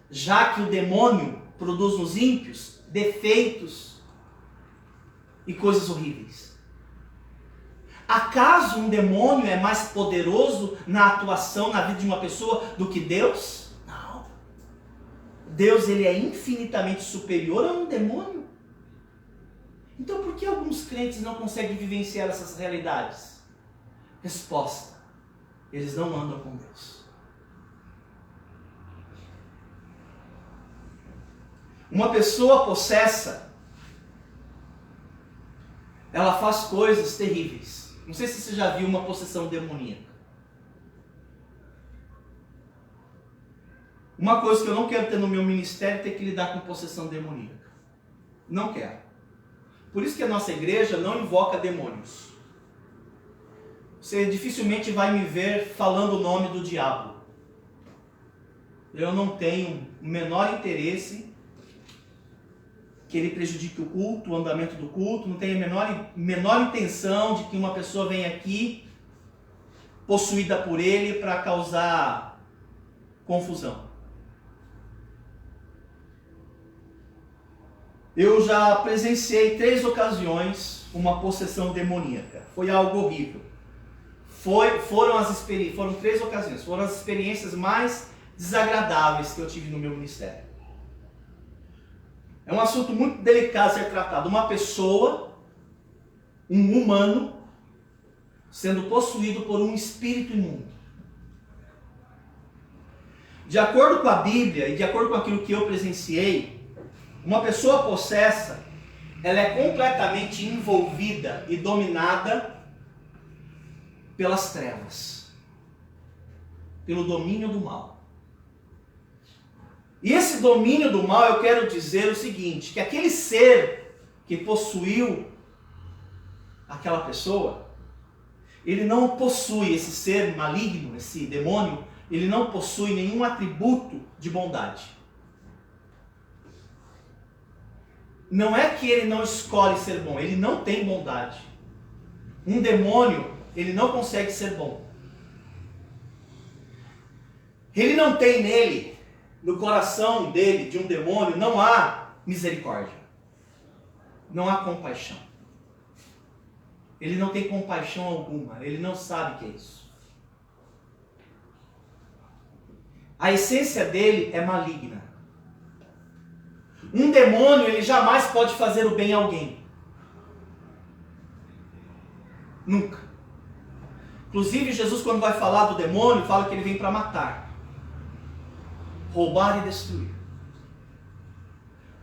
Já que o demônio produz nos ímpios defeitos e coisas horríveis. Acaso um demônio é mais poderoso na atuação na vida de uma pessoa do que Deus? Não. Deus, ele é infinitamente superior a um demônio. Então por que alguns crentes não conseguem vivenciar essas realidades? Resposta: eles não andam com Deus. Uma pessoa possessa, ela faz coisas terríveis. Não sei se você já viu uma possessão demoníaca. Uma coisa que eu não quero ter no meu ministério é ter que lidar com possessão demoníaca. Não quero. Por isso que a nossa igreja não invoca demônios. Você dificilmente vai me ver falando o nome do diabo. Eu não tenho o menor interesse que ele prejudique o culto, o andamento do culto. Não tenho a menor intenção de que uma pessoa venha aqui possuída por ele para causar confusão. Eu já presenciei 3 ocasiões uma possessão demoníaca. Foi algo horrível. Foram 3 ocasiões. Foram as experiências mais desagradáveis que eu tive no meu ministério. É um assunto muito delicado a ser tratado. Uma pessoa, um humano, sendo possuído por um espírito imundo. De acordo com a Bíblia e de acordo com aquilo que eu presenciei, uma pessoa possessa, ela é completamente envolvida e dominada pelas trevas, pelo domínio do mal. E esse domínio do mal, eu quero dizer o seguinte, que aquele ser que possuiu aquela pessoa, ele não possui, esse ser maligno, esse demônio, ele não possui nenhum atributo de bondade. Não é que ele não escolhe ser bom, ele não tem bondade. Um demônio, ele não consegue ser bom. Ele não tem nele, no coração dele, de um demônio, não há misericórdia. Não há compaixão. Ele não tem compaixão alguma. Ele não sabe o que é isso. A essência dele é maligna. Um demônio, ele jamais pode fazer o bem a alguém. Nunca. Inclusive, Jesus, quando vai falar do demônio, fala que ele vem para matar, roubar e destruir.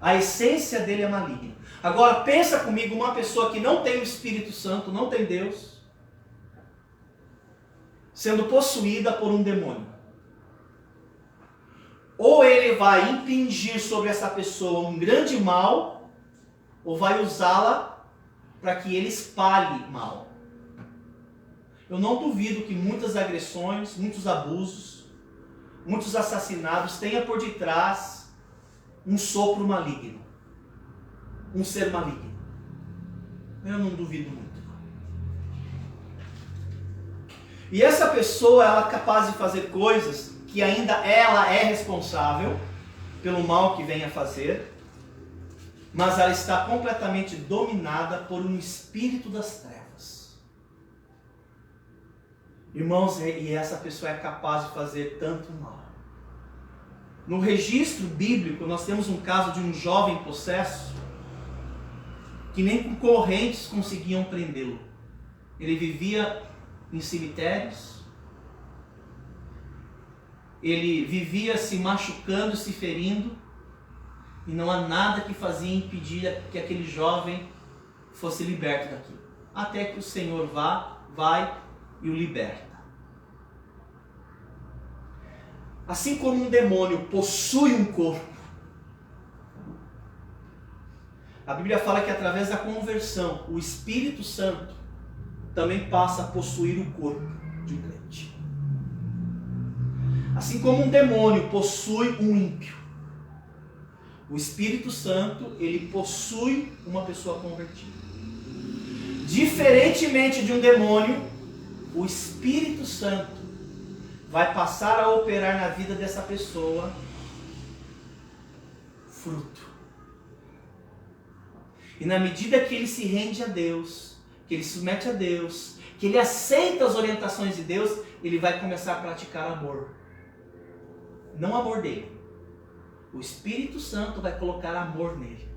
A essência dele é maligna. Agora pensa comigo, uma pessoa que não tem o Espírito Santo, não tem Deus, sendo possuída por um demônio. Ou ele vai impingir sobre essa pessoa um grande mal, ou vai usá-la para que ele espalhe mal. Eu não duvido que muitas agressões, muitos abusos, muitos assassinatos tenha por detrás um sopro maligno, um ser maligno. Eu não duvido muito. E essa pessoa, ela é capaz de fazer coisas que ainda ela é responsável pelo mal que vem a fazer, mas ela está completamente dominada por um espírito das trevas. Irmãos, e essa pessoa é capaz de fazer tanto mal. No registro bíblico, nós temos um caso de um jovem possesso que nem com correntes conseguiam prendê-lo. Ele vivia em cemitérios, ele vivia se machucando, se ferindo, e não há nada que fazia impedir que aquele jovem fosse liberto daquilo. Até que o Senhor vai e o liberta. Assim como um demônio possui um corpo, a Bíblia fala que através da conversão, o Espírito Santo também passa a possuir o corpo de um crente. Assim como um demônio possui um ímpio, o Espírito Santo, ele possui uma pessoa convertida. Diferentemente de um demônio, o Espírito Santo vai passar a operar na vida dessa pessoa fruto. E na medida que ele se rende a Deus, que ele se submete a Deus, que ele aceita as orientações de Deus, ele vai começar a praticar amor. Não amor dele. O Espírito Santo vai colocar amor nele.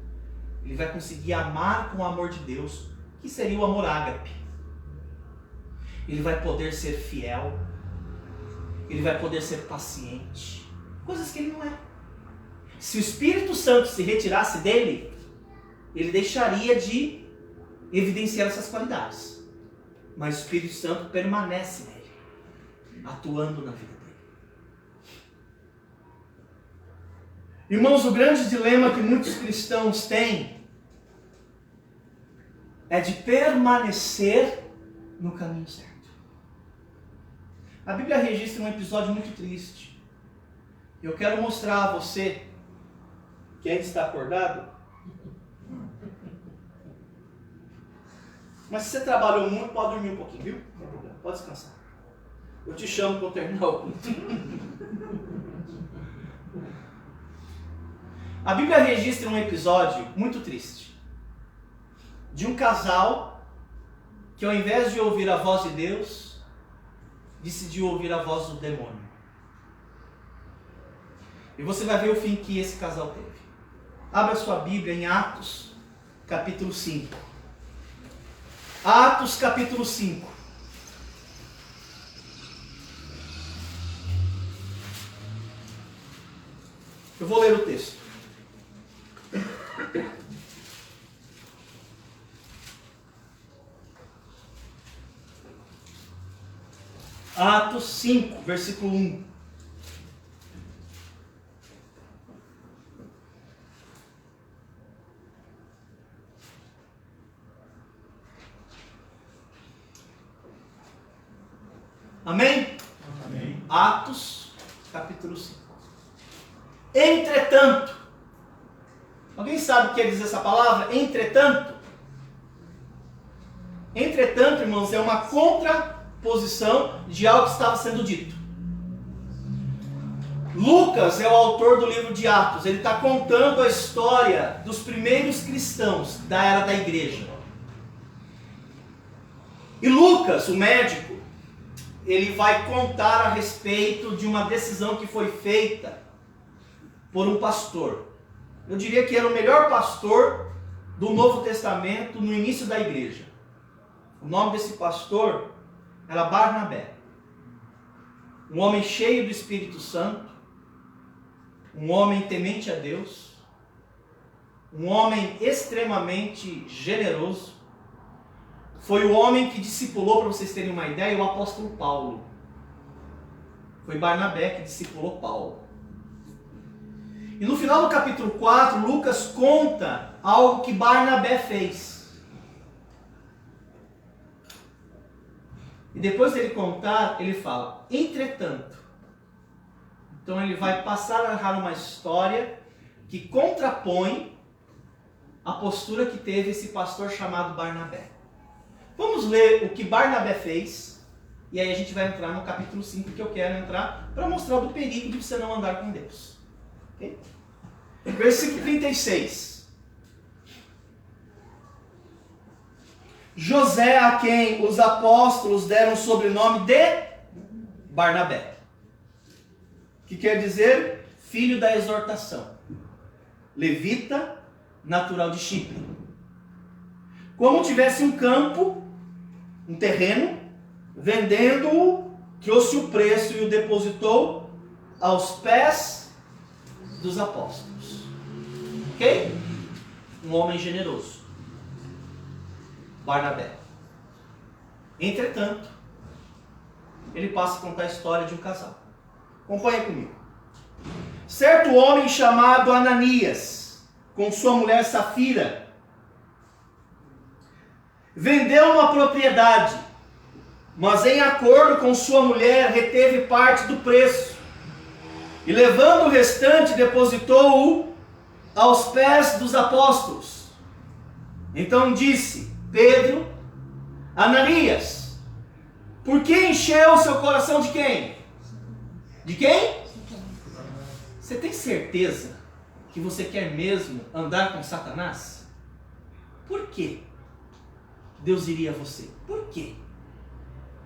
Ele vai conseguir amar com o amor de Deus, que seria o amor ágape. Ele vai poder ser fiel. Ele vai poder ser paciente. Coisas que ele não é. Se o Espírito Santo se retirasse dele, ele deixaria de evidenciar essas qualidades. Mas o Espírito Santo permanece nele, atuando na vida dele. Irmãos, o grande dilema que muitos cristãos têm é de permanecer no caminho certo. A Bíblia registra um episódio muito triste. Eu quero mostrar a você que ainda está acordado. Mas se você trabalhou muito, pode dormir um pouquinho, viu? Não tem problema, pode descansar. Eu te chamo para terminar o culto. A Bíblia registra um episódio muito triste. De um casal que ao invés de ouvir a voz de Deus, decidiu ouvir a voz do demônio. E você vai ver o fim que esse casal teve. Abra sua Bíblia em Atos, capítulo 5. Atos, capítulo 5. Eu vou ler o texto. Atos 5, versículo 1. Amém? Amém. Atos, capítulo 5. Entretanto, alguém sabe o que quer dizer essa palavra? Entretanto? Entretanto, irmãos, é uma contraposição de algo que estava sendo dito. Lucas é o autor do livro de Atos. Ele está contando a história dos primeiros cristãos da era da igreja. E Lucas, o médico, ele vai contar a respeito de uma decisão que foi feita por um pastor. Eu diria que era o melhor pastor do Novo Testamento no início da igreja. O nome desse pastor era Barnabé. Um homem cheio do Espírito Santo, um homem temente a Deus, um homem extremamente generoso. Foi o homem que discipulou, para vocês terem uma ideia, o apóstolo Paulo. Foi Barnabé que discipulou Paulo. E no final do capítulo 4, Lucas conta algo que Barnabé fez. E depois dele contar, ele fala, entretanto. Então ele vai passar a narrar uma história que contrapõe a postura que teve esse pastor chamado Barnabé. Vamos ler o que Barnabé fez, e aí a gente vai entrar no capítulo 5 que eu quero entrar, para mostrar do perigo de você não andar com Deus. Okay? Versículo 36. José, a quem os apóstolos deram o sobrenome de Barnabé, que quer dizer filho da exortação, levita, natural de Chipre. Como tivesse um campo, um terreno, vendendo-o, trouxe o preço e o depositou aos pés dos apóstolos. Ok? Um homem generoso. Barnabé. Entretanto, ele passa a contar a história de um casal. Acompanha comigo. Certo homem chamado Ananias, com sua mulher Safira, vendeu uma propriedade, mas em acordo com sua mulher reteve parte do preço, e levando o restante depositou-o aos pés dos apóstolos. Então disse Pedro, Ananias, por que encheu o seu coração de quem? De quem? Você tem certeza que você quer mesmo andar com Satanás? Por que Deus iria a você? Por que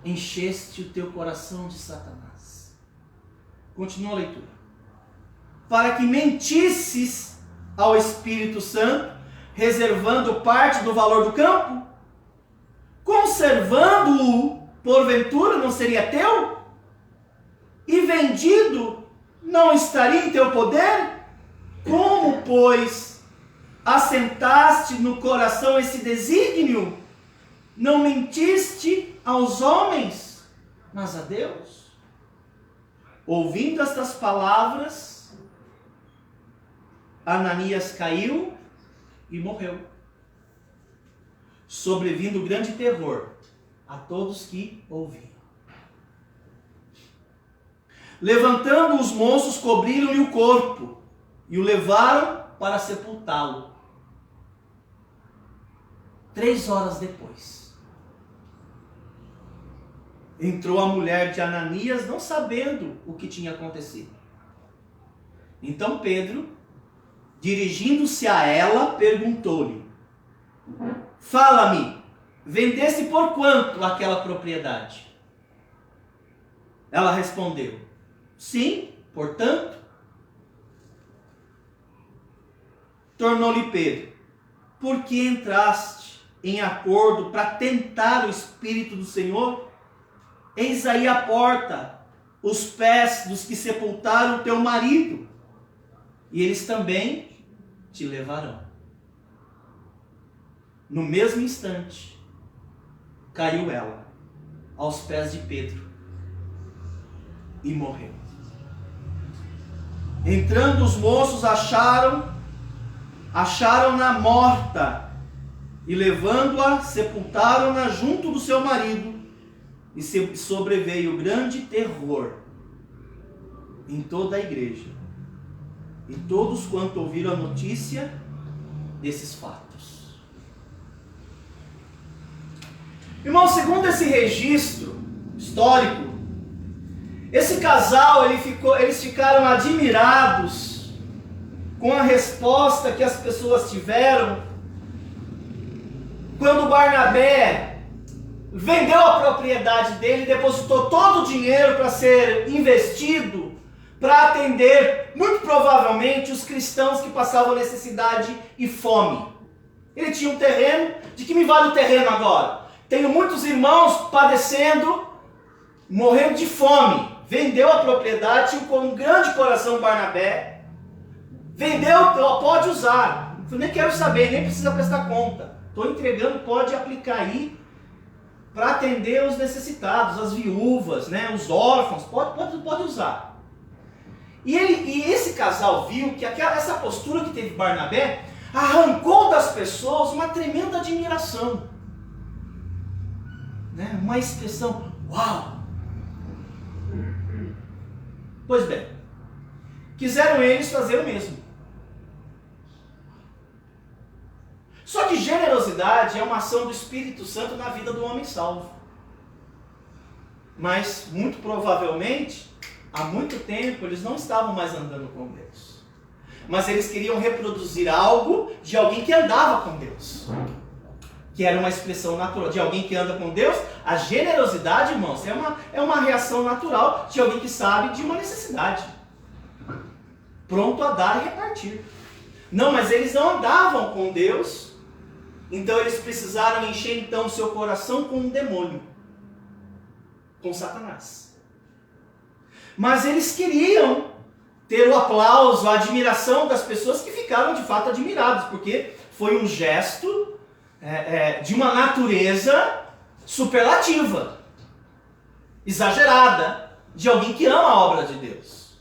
encheste o teu coração de Satanás? Continua a leitura. Para que mentisses ao Espírito Santo, reservando parte do valor do campo? Conservando-o, porventura, não seria teu? E vendido, não estaria em teu poder? Como, pois, assentaste no coração esse desígnio? Não mentiste aos homens, mas a Deus? Ouvindo estas palavras, Ananias caiu e morreu, sobrevindo grande terror a todos que ouviam. Levantando os moços, cobriram-lhe o corpo e o levaram para sepultá-lo. 3 horas depois, entrou a mulher de Ananias, não sabendo o que tinha acontecido. Então Pedro, dirigindo-se a ela, perguntou-lhe, fala-me, vendeste por quanto aquela propriedade? Ela respondeu, sim, portanto. Tornou-lhe Pedro, por que entraste em acordo para tentar o Espírito do Senhor? Eis aí a porta, os pés dos que sepultaram teu marido, e eles também te levarão. No mesmo instante, caiu ela aos pés de Pedro e morreu. Entrando os moços, acharam-na morta, e levando-a, sepultaram-na junto do seu marido, e sobreveio grande terror em toda a igreja, e todos quanto ouviram a notícia desses fatos. Irmão, segundo esse registro histórico, esse casal, eles ficaram admirados com a resposta que as pessoas tiveram quando Barnabé vendeu a propriedade dele e depositou todo o dinheiro para ser investido para atender, muito provavelmente, os cristãos que passavam necessidade e fome. Ele tinha um terreno, de que me vale o terreno agora? Tenho muitos irmãos padecendo, morrendo de fome. Vendeu a propriedade, tinha um grande coração Barnabé. Vendeu, pode usar. Eu nem quero saber, nem precisa prestar conta. Estou entregando, pode aplicar aí para atender os necessitados, as viúvas, né, os órfãos, pode usar. E esse casal viu que essa postura que teve Barnabé arrancou das pessoas uma tremenda admiração. né? Uma expressão, uau! Pois bem, quiseram eles fazer o mesmo. Só que generosidade é uma ação do Espírito Santo na vida do homem salvo. Mas, muito provavelmente, há muito tempo eles não estavam mais andando com Deus. Mas eles queriam reproduzir algo de alguém que andava com Deus. Que era uma expressão natural de alguém que anda com Deus. A generosidade, irmãos, é uma reação natural de alguém que sabe de uma necessidade. Pronto a dar e repartir. Não, mas eles não andavam com Deus. Então eles precisaram encher então seu coração com um demônio. Com Satanás. Mas eles queriam ter o aplauso, a admiração das pessoas que ficaram de fato admiradas, porque foi um gesto de uma natureza superlativa, exagerada, de alguém que ama a obra de Deus.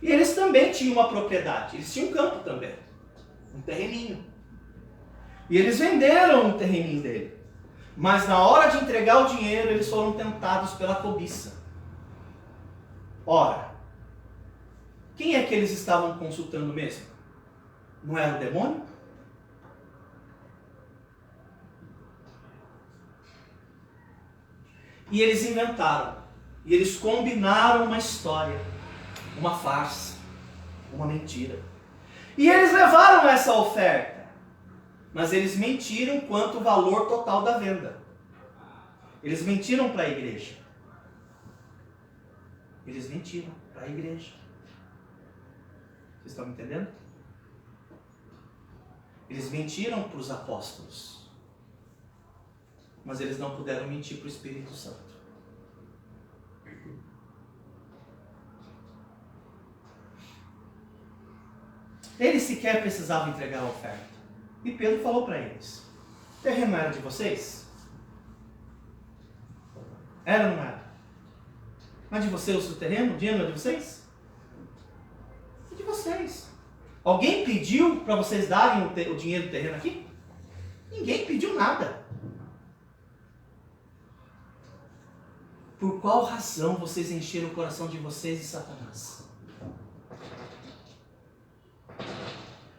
E eles também tinham uma propriedade, eles tinham um campo também, um terreninho. E eles venderam o terreninho dele. Mas na hora de entregar o dinheiro, eles foram tentados pela cobiça. Ora, quem é que eles estavam consultando mesmo? Não era o demônio? E eles inventaram. E eles combinaram uma história, uma farsa, uma mentira. E eles levaram essa oferta. Mas eles mentiram quanto ao valor total da venda. Eles mentiram para a igreja. Eles mentiram para a igreja. Vocês estão me entendendo? Eles mentiram para os apóstolos. Mas eles não puderam mentir para o Espírito Santo. Eles sequer precisavam entregar a oferta. E Pedro falou para eles: o terreno era de vocês? Era ou não era? Mas de vocês o terreno? O dinheiro não é de vocês? É de vocês. Alguém pediu para vocês darem o dinheiro do terreno aqui? Ninguém pediu nada. Por qual razão vocês encheram o coração de vocês de Satanás?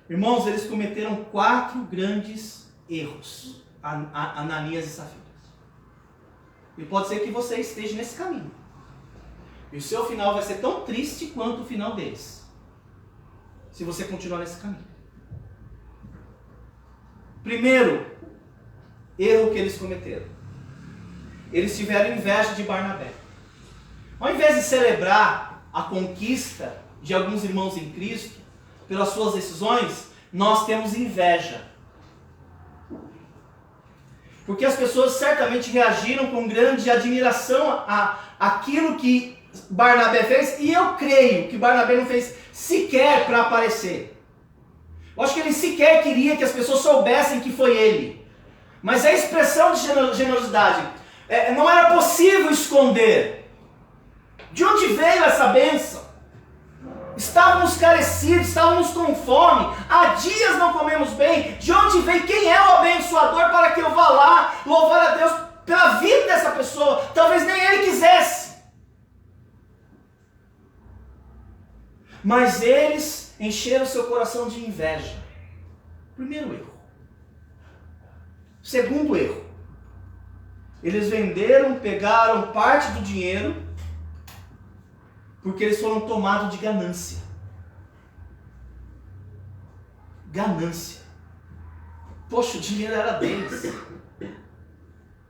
Irmãos, eles cometeram 4 grandes erros, Ananias e Safira. E pode ser que você esteja nesse caminho. E o seu final vai ser tão triste quanto o final deles, se você continuar nesse caminho. Primeiro erro que eles cometeram: eles tiveram inveja de Barnabé. Ao invés de celebrar a conquista de alguns irmãos em Cristo pelas suas decisões, nós temos inveja. Porque as pessoas certamente reagiram com grande admiração àquilo que Barnabé fez, e eu creio que Barnabé não fez sequer para aparecer. Eu acho que ele sequer queria que as pessoas soubessem que foi ele. Mas a expressão de generosidade, não era possível esconder. De onde veio essa bênção? Estávamos carecidos, estávamos com fome, há dias não comemos bem. De onde veio? Quem é o abençoador para que eu vá lá louvar a Deus pela vida dessa pessoa? Talvez nem ele quisesse. Mas eles encheram seu coração de inveja. Primeiro erro. Segundo erro: eles venderam, pegaram parte do dinheiro porque eles foram tomados de ganância. Ganância. Poxa, o dinheiro era deles.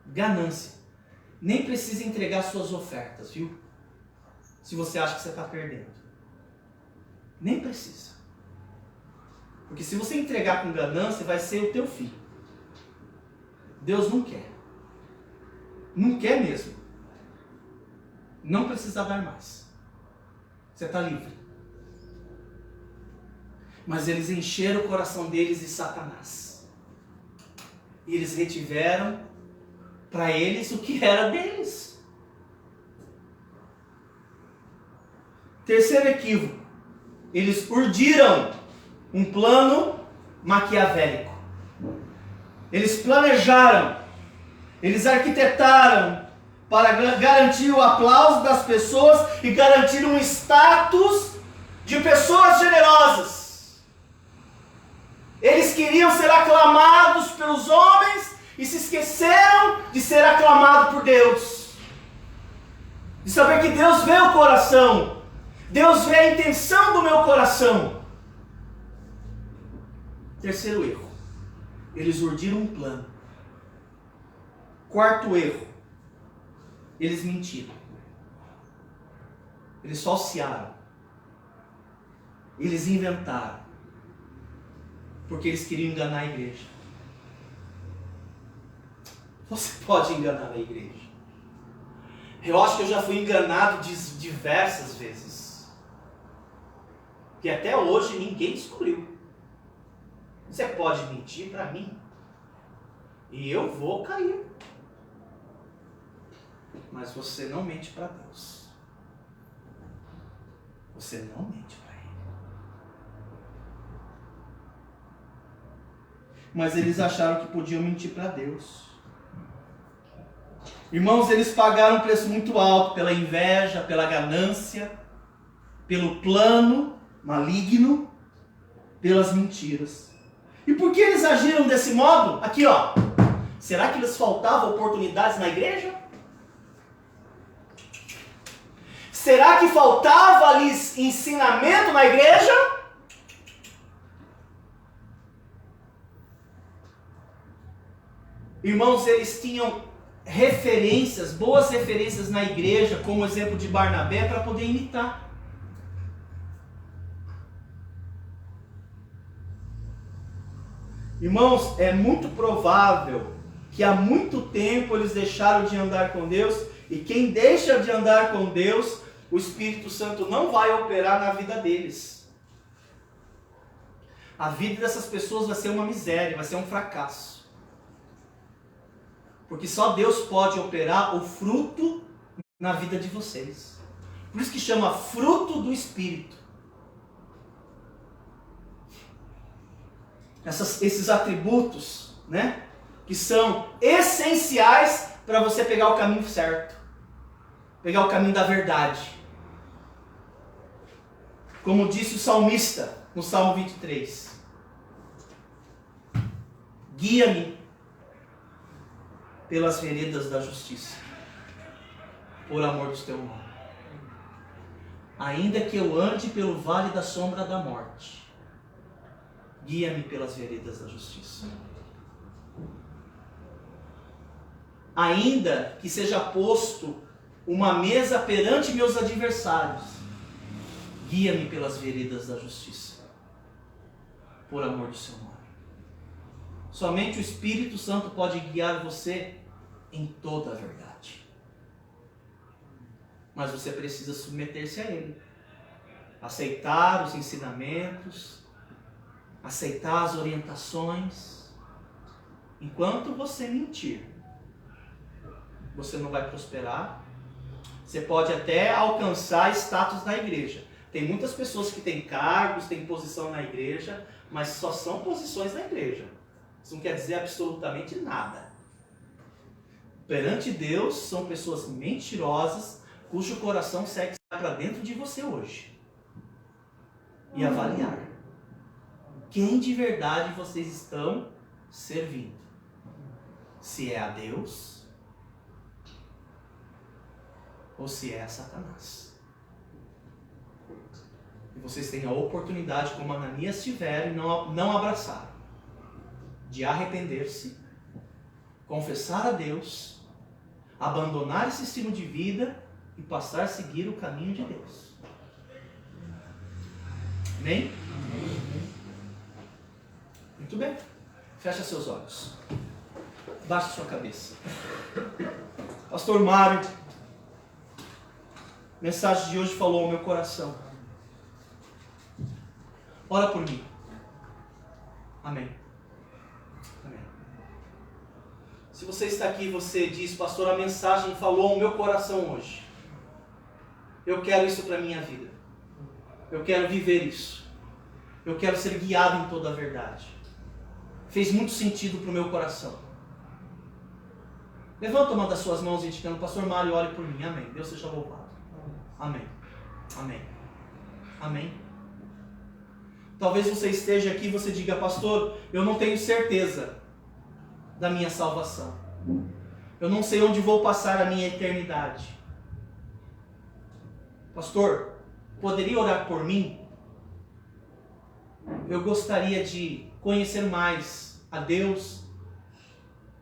Ganância. Nem precisa entregar suas ofertas, viu? Se você acha que você está perdendo. Nem precisa. Porque se você entregar com ganância, vai ser o teu filho. Deus não quer. Não quer mesmo. Não precisa dar mais. Você está livre. Mas eles encheram o coração deles de Satanás. E eles retiveram para eles o que era deles. Terceiro equívoco: eles urdiram um plano maquiavélico. Eles planejaram, eles arquitetaram para garantir o aplauso das pessoas e garantir um status de pessoas generosas. Eles queriam ser aclamados pelos homens e se esqueceram de ser aclamado por Deus. De saber que Deus vê o coração. Deus vê a intenção do meu coração. Terceiro erro. Eles urdiram um plano. Quarto erro. Eles mentiram. Eles falsearam. Eles inventaram. Porque eles queriam enganar a igreja. Você pode enganar a igreja. Eu acho que eu já fui enganado diversas vezes. Que até hoje ninguém descobriu. Você pode mentir para mim. E eu vou cair. Mas você não mente para Deus. Você não mente para Ele. Mas eles acharam que podiam mentir para Deus. Irmãos, eles pagaram um preço muito alto pela inveja, pela ganância, pelo plano maligno, pelas mentiras. E por que eles agiram desse modo? Aqui, ó. Será que lhes faltavam oportunidades na igreja? Será que faltava-lhes ensinamento na igreja? Irmãos, eles tinham referências, boas referências na igreja, como o exemplo de Barnabé, para poder imitar. Irmãos, é muito provável que há muito tempo eles deixaram de andar com Deus, e quem deixa de andar com Deus, o Espírito Santo não vai operar na vida deles. A vida dessas pessoas vai ser uma miséria, vai ser um fracasso. Porque só Deus pode operar o fruto na vida de vocês. Por isso que chama fruto do Espírito. Esses atributos, né, que são essenciais para você pegar o caminho certo. Pegar o caminho da verdade. Como disse o salmista no Salmo 23. Guia-me pelas veredas da justiça, por amor do teu nome. Ainda que eu ande pelo vale da sombra da morte, guia-me pelas veredas da justiça. Ainda que seja posto uma mesa perante meus adversários, guia-me pelas veredas da justiça, por amor do seu nome. Somente o Espírito Santo pode guiar você em toda a verdade. Mas você precisa submeter-se a Ele. Aceitar os ensinamentos, aceitar as orientações. Enquanto você mentir, você não vai prosperar. Você pode até alcançar status na igreja. Tem muitas pessoas que têm cargos, têm posição na igreja, mas só são posições na igreja. Isso não quer dizer absolutamente nada. Perante Deus, são pessoas mentirosas, cujo coração segue para dentro de você hoje. E avaliar quem de verdade vocês estão servindo. Se é a Deus ou se é a Satanás. E vocês têm a oportunidade, como Ananias tiveram, e não abraçaram, de arrepender-se, confessar a Deus, abandonar esse estilo de vida e passar a seguir o caminho de Deus. Amém? Muito bem. Fecha seus olhos. Baixa sua cabeça. Pastor Mário, a mensagem de hoje falou ao meu coração. Ora por mim. Amém. Amém. Se você está aqui e você diz, pastor, a mensagem falou ao meu coração hoje. Eu quero isso para a minha vida. Eu quero viver isso. Eu quero ser guiado em toda a verdade. fez muito sentido para o meu coração. Levanta uma das suas mãos indicando, Pastor Mário, ore por mim. Amém. Deus seja louvado. Amém. Amém. Amém. Talvez você esteja aqui e você diga, pastor, eu não tenho certeza da minha salvação. Eu não sei onde vou passar a minha eternidade. Pastor, poderia orar por mim? Eu gostaria de conhecer mais a Deus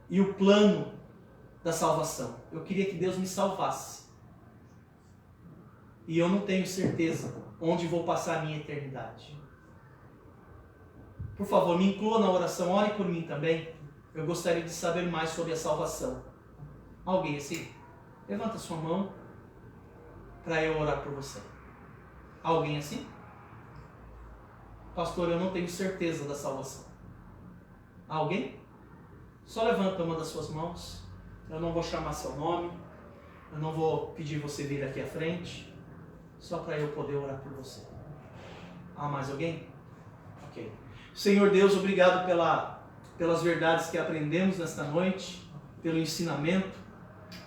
e o plano da salvação. Eu queria que Deus me salvasse. E eu não tenho certeza onde vou passar a minha eternidade. Por favor, me inclua na oração, ore por mim também. Eu gostaria de saber mais sobre a salvação. Alguém assim? Levanta sua mão para eu orar por você. Alguém assim? Pastor, eu não tenho certeza da salvação. Alguém? Só levanta uma das suas mãos. Eu não vou chamar seu nome. Eu não vou pedir você vir aqui à frente. Só para eu poder orar por você. Há mais alguém? Ok. Senhor Deus, obrigado pelas verdades que aprendemos nesta noite, pelo ensinamento.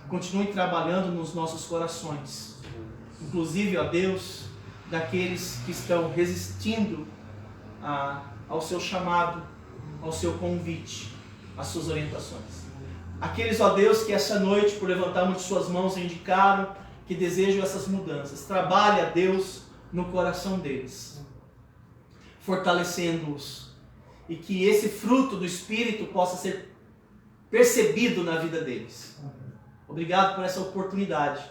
Continue trabalhando nos nossos corações. Inclusive, ó Deus, daqueles que estão resistindo ao seu chamado, ao seu convite, às suas orientações. Aqueles, ó Deus, que essa noite, por levantarmos de suas mãos, indicaram que desejam essas mudanças. Trabalhe, a Deus, no coração deles, fortalecendo-os, e que esse fruto do Espírito possa ser percebido na vida deles. Obrigado por essa oportunidade.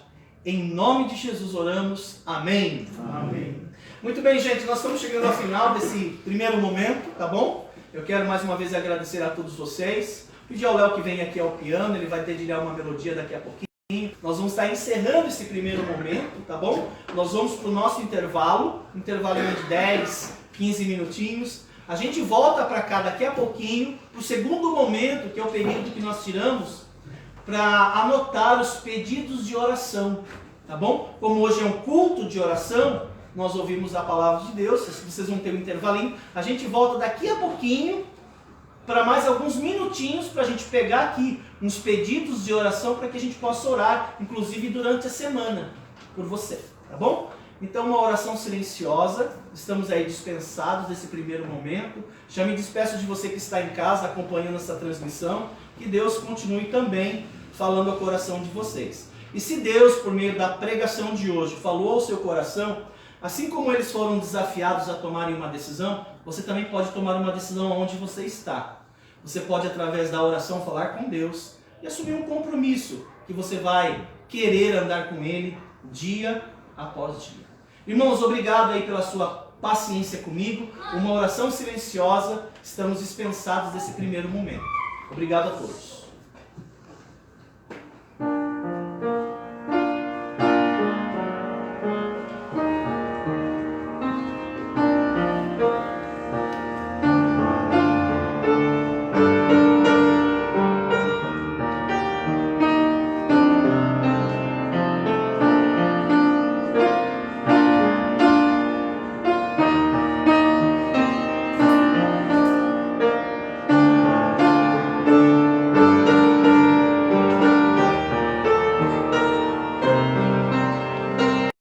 Em nome de Jesus oramos. Amém. Amém. Muito bem, gente, nós estamos chegando ao final desse primeiro momento, tá bom? Eu quero mais uma vez agradecer a todos vocês. Pedir ao Léo que venha aqui ao piano, ele vai dedilhar uma melodia daqui a pouquinho. Nós vamos estar encerrando esse primeiro momento, tá bom? Nós vamos para o nosso intervalo de 10, 15 minutinhos. A gente volta para cá daqui a pouquinho, para o segundo momento, que é o período que nós tiramos, para anotar os pedidos de oração, tá bom? Como hoje é um culto de oração, nós ouvimos a palavra de Deus, vocês vão ter um intervalinho. A gente volta daqui a pouquinho, para mais alguns minutinhos, para a gente pegar aqui uns pedidos de oração, para que a gente possa orar, inclusive durante a semana, por você, tá bom? Então, uma oração silenciosa, estamos aí dispensados desse primeiro momento. Já me despeço de você que está em casa acompanhando essa transmissão, que Deus continue também falando ao coração de vocês. E se Deus, por meio da pregação de hoje, falou ao seu coração, assim como eles foram desafiados a tomarem uma decisão, você também pode tomar uma decisão onde você está. Você pode, através da oração, falar com Deus e assumir um compromisso que você vai querer andar com Ele dia após dia. Irmãos, obrigado aí pela sua paciência comigo. Uma oração silenciosa, estamos dispensados desse primeiro momento. Obrigado a todos.